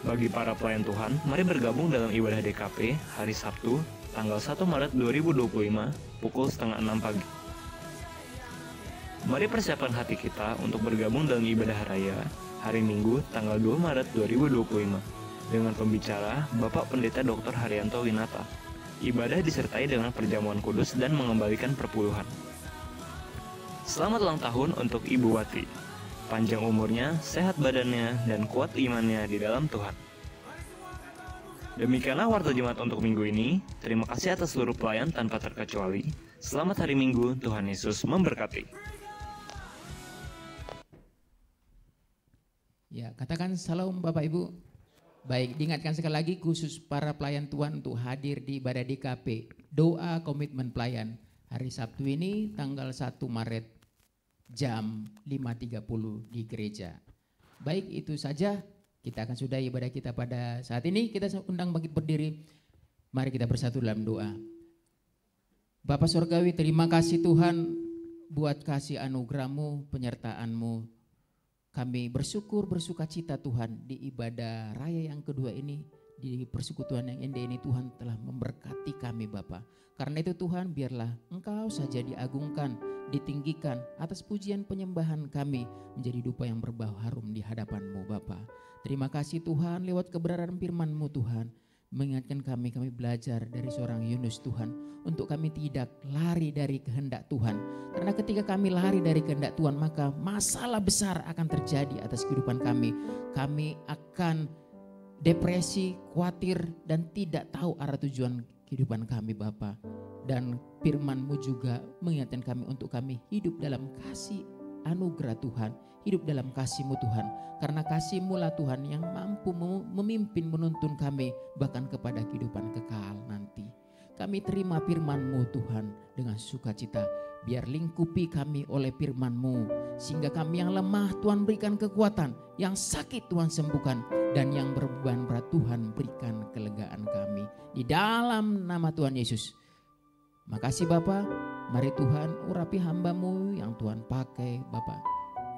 Bagi para pelayan Tuhan, mari bergabung dalam ibadah DKP hari Sabtu tanggal 1 Maret 2025 pukul setengah 6 pagi. Mari persiapkan hati kita untuk bergabung dalam ibadah raya hari Minggu tanggal 2 Maret 2025 dengan pembicara Bapak Pendeta Dr. Haryanto Winata. Ibadah disertai dengan perjamuan kudus dan mengembalikan perpuluhan. Selamat ulang tahun untuk Ibu Wati. Panjang umurnya, sehat badannya, dan kuat imannya di dalam Tuhan. Demikianlah Warta Jemaat untuk minggu ini. Terima kasih atas seluruh pelayan tanpa terkecuali. Selamat hari Minggu, Tuhan Yesus memberkati.
Ya, katakan salam Bapak Ibu. Baik, diingatkan sekali lagi khusus para pelayan Tuhan untuk hadir di ibadah DKP. Doa komitmen pelayan. Hari Sabtu ini tanggal 1 Maret jam 5.30 di gereja. Baik, itu saja. Kita akan sudahi ibadah kita pada saat ini. Kita undang bangkit berdiri. Mari kita bersatu dalam doa. Bapa Surgawi, terima kasih Tuhan buat kasih anugerah-Mu, penyertaan-Mu. Kami bersyukur, bersuka cita Tuhan di ibadah raya yang kedua ini. Di persekutuan yang indah ini Tuhan telah memberkati kami Bapa. Karena itu Tuhan, biarlah Engkau saja diagungkan, ditinggikan atas pujian penyembahan kami menjadi dupa yang berbau harum di hadapan-Mu Bapa. Terima kasih Tuhan lewat kebenaran firman-Mu Tuhan. Mengingatkan kami belajar dari seorang Yunus Tuhan. Untuk kami tidak lari dari kehendak Tuhan. Karena ketika kami lari dari kehendak Tuhan maka masalah besar akan terjadi atas kehidupan kami. Kami akan depresi, khawatir dan tidak tahu arah tujuan kehidupan kami Bapa. Dan firman-Mu juga mengingatkan kami untuk kami hidup dalam kasih anugerah Tuhan, hidup dalam kasih-Mu Tuhan. Karena kasih-Mu lah Tuhan yang mampu memimpin menuntun kami bahkan kepada kehidupan kekal nanti. Kami terima firman-Mu Tuhan dengan sukacita. Biar lingkupi kami oleh firman-Mu sehingga kami yang lemah Tuhan berikan kekuatan, yang sakit Tuhan sembuhkan, dan yang berbeban berat Tuhan berikan kelegaan kami. Di dalam nama Tuhan Yesus. Makasih Bapa. Mari Tuhan urapi hamba-Mu yang Tuhan pakai Bapa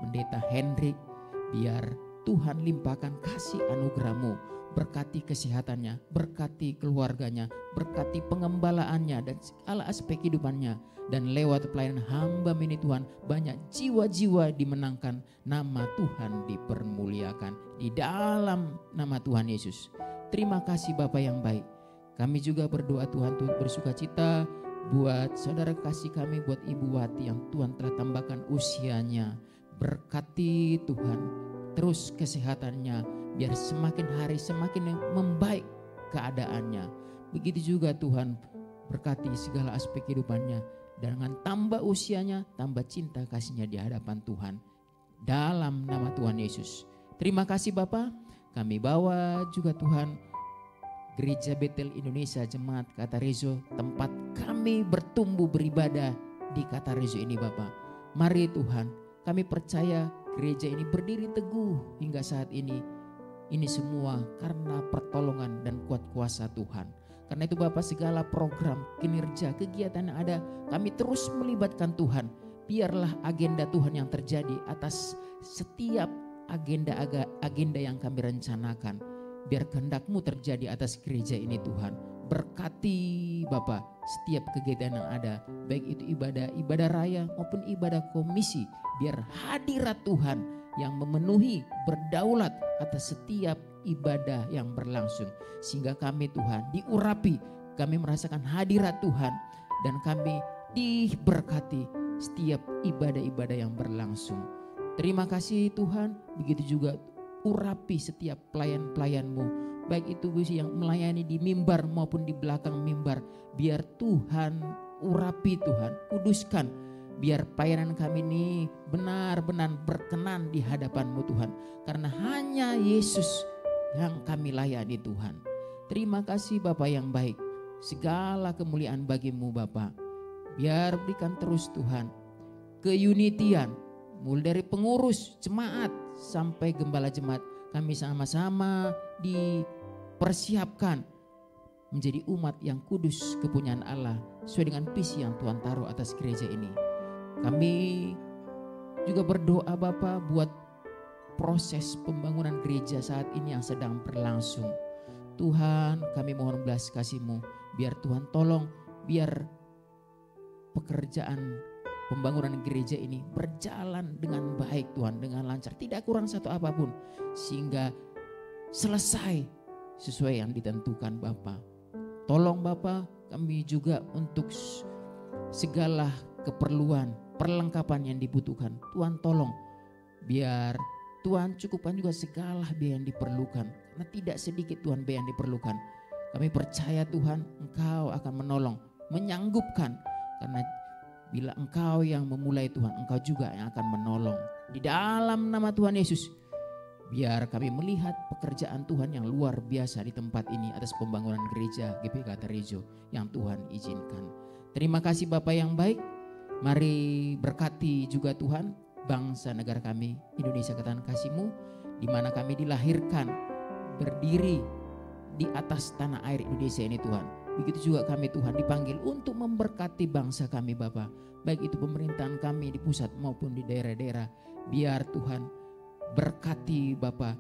Pendeta Hendrik. Biar Tuhan limpahkan kasih anugerah-Mu. Berkati kesehatannya, berkati keluarganya, berkati pengembalaannya dan segala aspek kehidupannya. Dan lewat pelayanan hamba ini Tuhan, banyak jiwa-jiwa dimenangkan, nama Tuhan dipermuliakan di dalam nama Tuhan Yesus. Terima kasih Bapa yang baik. Kami juga berdoa Tuhan untuk bersuka cita buat saudara kasih kami, buat Ibu Wati yang Tuhan telah tambahkan usianya. Berkati Tuhan terus kesehatannya, biar semakin hari semakin membaik keadaannya. Begitu juga Tuhan berkati segala aspek kehidupannya. Dengan tambah usianya, tambah cinta kasihnya di hadapan Tuhan. Dalam nama Tuhan Yesus. Terima kasih Bapa. Kami bawa juga Tuhan Gereja Betel Indonesia Jemaat Katarezo, tempat kami bertumbuh beribadah di Katarezo ini Bapa. Mari Tuhan, kami percaya gereja ini berdiri teguh hingga saat ini. Ini semua karena pertolongan dan kuat kuasa Tuhan. Karena itu Bapak, segala program, kinerja, kegiatan yang ada, kami terus melibatkan Tuhan. Biarlah agenda Tuhan yang terjadi atas setiap agenda yang kami rencanakan. Biar kehendak-Mu terjadi atas gereja ini Tuhan. Berkati Bapak setiap kegiatan yang ada, baik itu ibadah raya maupun ibadah komisi. Biar hadirat Tuhan yang memenuhi, berdaulat atas setiap ibadah yang berlangsung. Sehingga kami Tuhan diurapi, kami merasakan hadirat Tuhan, dan kami diberkati setiap ibadah-ibadah yang berlangsung. Terima kasih Tuhan. Begitu juga urapi setiap pelayan-pelayan-Mu, baik itu yang melayani di mimbar maupun di belakang mimbar. Biar Tuhan urapi Tuhan, kuduskan. Biar pelayanan kami ini benar-benar berkenan di hadapan-Mu Tuhan. Karena hanya Yesus yang kami layani Tuhan. Terima kasih Bapa yang baik. segala kemuliaan bagimu Bapa. Biar berikan terus Tuhan keunitian, mulai dari pengurus jemaat sampai gembala jemaat, kami sama-sama dipersiapkan menjadi umat yang kudus kepunyaan Allah sesuai dengan visi yang Tuhan taruh atas gereja ini. Kami juga berdoa Bapa buat proses pembangunan gereja saat ini yang sedang berlangsung. Tuhan, kami mohon belas kasih-Mu, biar Tuhan tolong, biar pekerjaan pembangunan gereja ini berjalan dengan baik Tuhan, dengan lancar, tidak kurang satu apapun, sehingga selesai sesuai yang ditentukan Bapa. Tolong Bapa, kami juga untuk segala keperluan, perlengkapan yang dibutuhkan, Tuhan tolong, biar Tuhan cukupkan juga segala biaya yang diperlukan, karena tidak sedikit Tuhan biaya yang diperlukan. Kami percaya Tuhan, Engkau akan menolong, menyanggupkan, karena bila Engkau yang memulai Tuhan, Engkau juga yang akan menolong. Di dalam nama Tuhan Yesus, biar kami melihat pekerjaan Tuhan yang luar biasa di tempat ini atas pembangunan gereja GBI Katerejo yang Tuhan izinkan. Terima kasih Bapa yang baik. Mari berkati juga Tuhan bangsa negara kami Indonesia ke tangan kasih-Mu, di mana kami dilahirkan berdiri di atas tanah air Indonesia ini Tuhan. Begitu juga kami Tuhan dipanggil untuk memberkati bangsa kami Bapa, baik itu pemerintahan kami di pusat maupun di daerah-daerah. Biar Tuhan berkati Bapa.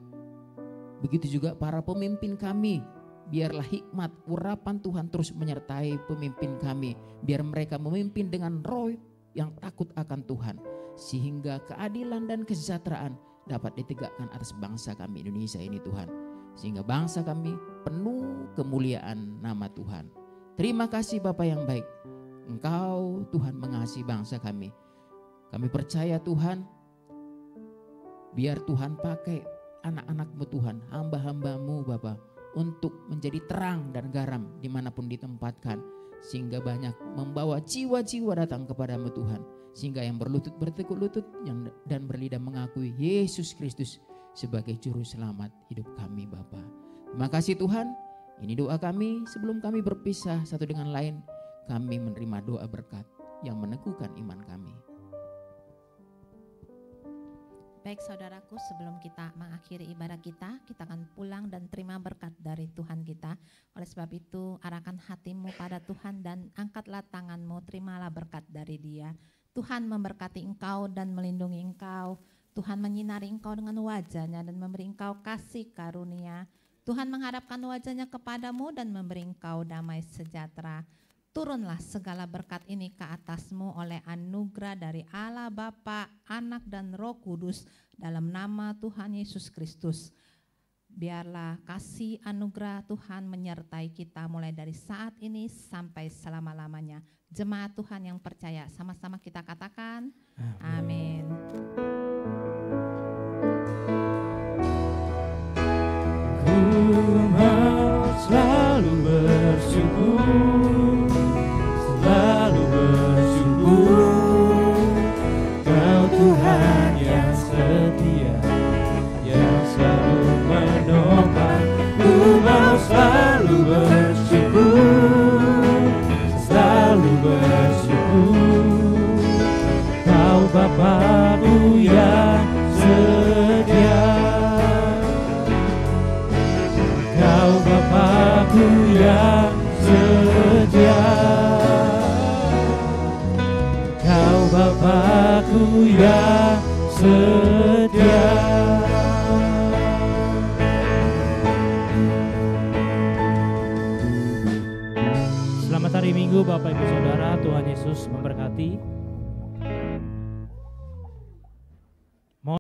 Begitu juga para pemimpin kami, biarlah hikmat urapan Tuhan terus menyertai pemimpin kami, biar mereka memimpin dengan roh yang takut akan Tuhan, sehingga keadilan dan kesejahteraan dapat ditegakkan atas bangsa kami Indonesia ini Tuhan, sehingga bangsa kami penuh kemuliaan nama Tuhan. Terima kasih Bapa yang baik, Engkau Tuhan mengasihi bangsa kami. Kami percaya Tuhan, biar Tuhan pakai anak-anak-Mu Tuhan, hamba-hamba-Mu Bapa, untuk menjadi terang dan garam dimanapun ditempatkan, sehingga banyak membawa jiwa-jiwa datang kepada-Mu Tuhan, sehingga yang berlutut bertekuk lutut dan berlidah mengakui Yesus Kristus sebagai juru selamat hidup kami Bapa. Terima kasih Tuhan, ini doa kami sebelum kami berpisah satu dengan lain. Kami menerima doa berkat yang meneguhkan iman kami.
Baik saudaraku, sebelum kita mengakhiri ibadah kita akan pulang dan terima berkat dari Tuhan kita. Oleh sebab itu, arahkan hatimu pada Tuhan dan angkatlah tanganmu, terimalah berkat dari Dia. Tuhan memberkati engkau dan melindungi engkau. Tuhan menyinari engkau dengan wajah-Nya dan memberi engkau kasih karunia. Tuhan menghadapkan wajah-Nya kepadamu dan memberi engkau damai sejahtera. Turunlah segala berkat ini ke atasmu oleh anugerah dari Allah Bapa, Anak dan Roh Kudus dalam nama Tuhan Yesus Kristus. Biarlah kasih anugerah Tuhan menyertai kita mulai dari saat ini sampai selama-lamanya. Jemaat Tuhan yang percaya, sama-sama kita katakan amin.
Ku mau selalu bersyukur, selalu bersyukur. Kau Tuhan yang setia, yang selalu menopang. Ku mau selalu bersyukur, selalu bersyukur. Kau Bapa-Ku yang setia, Kau Bapa-Ku yang setia, Kau Bapa-Ku yang setia.
Selamat hari Minggu Bapak Ibu Saudara, Tuhan Yesus memberkati.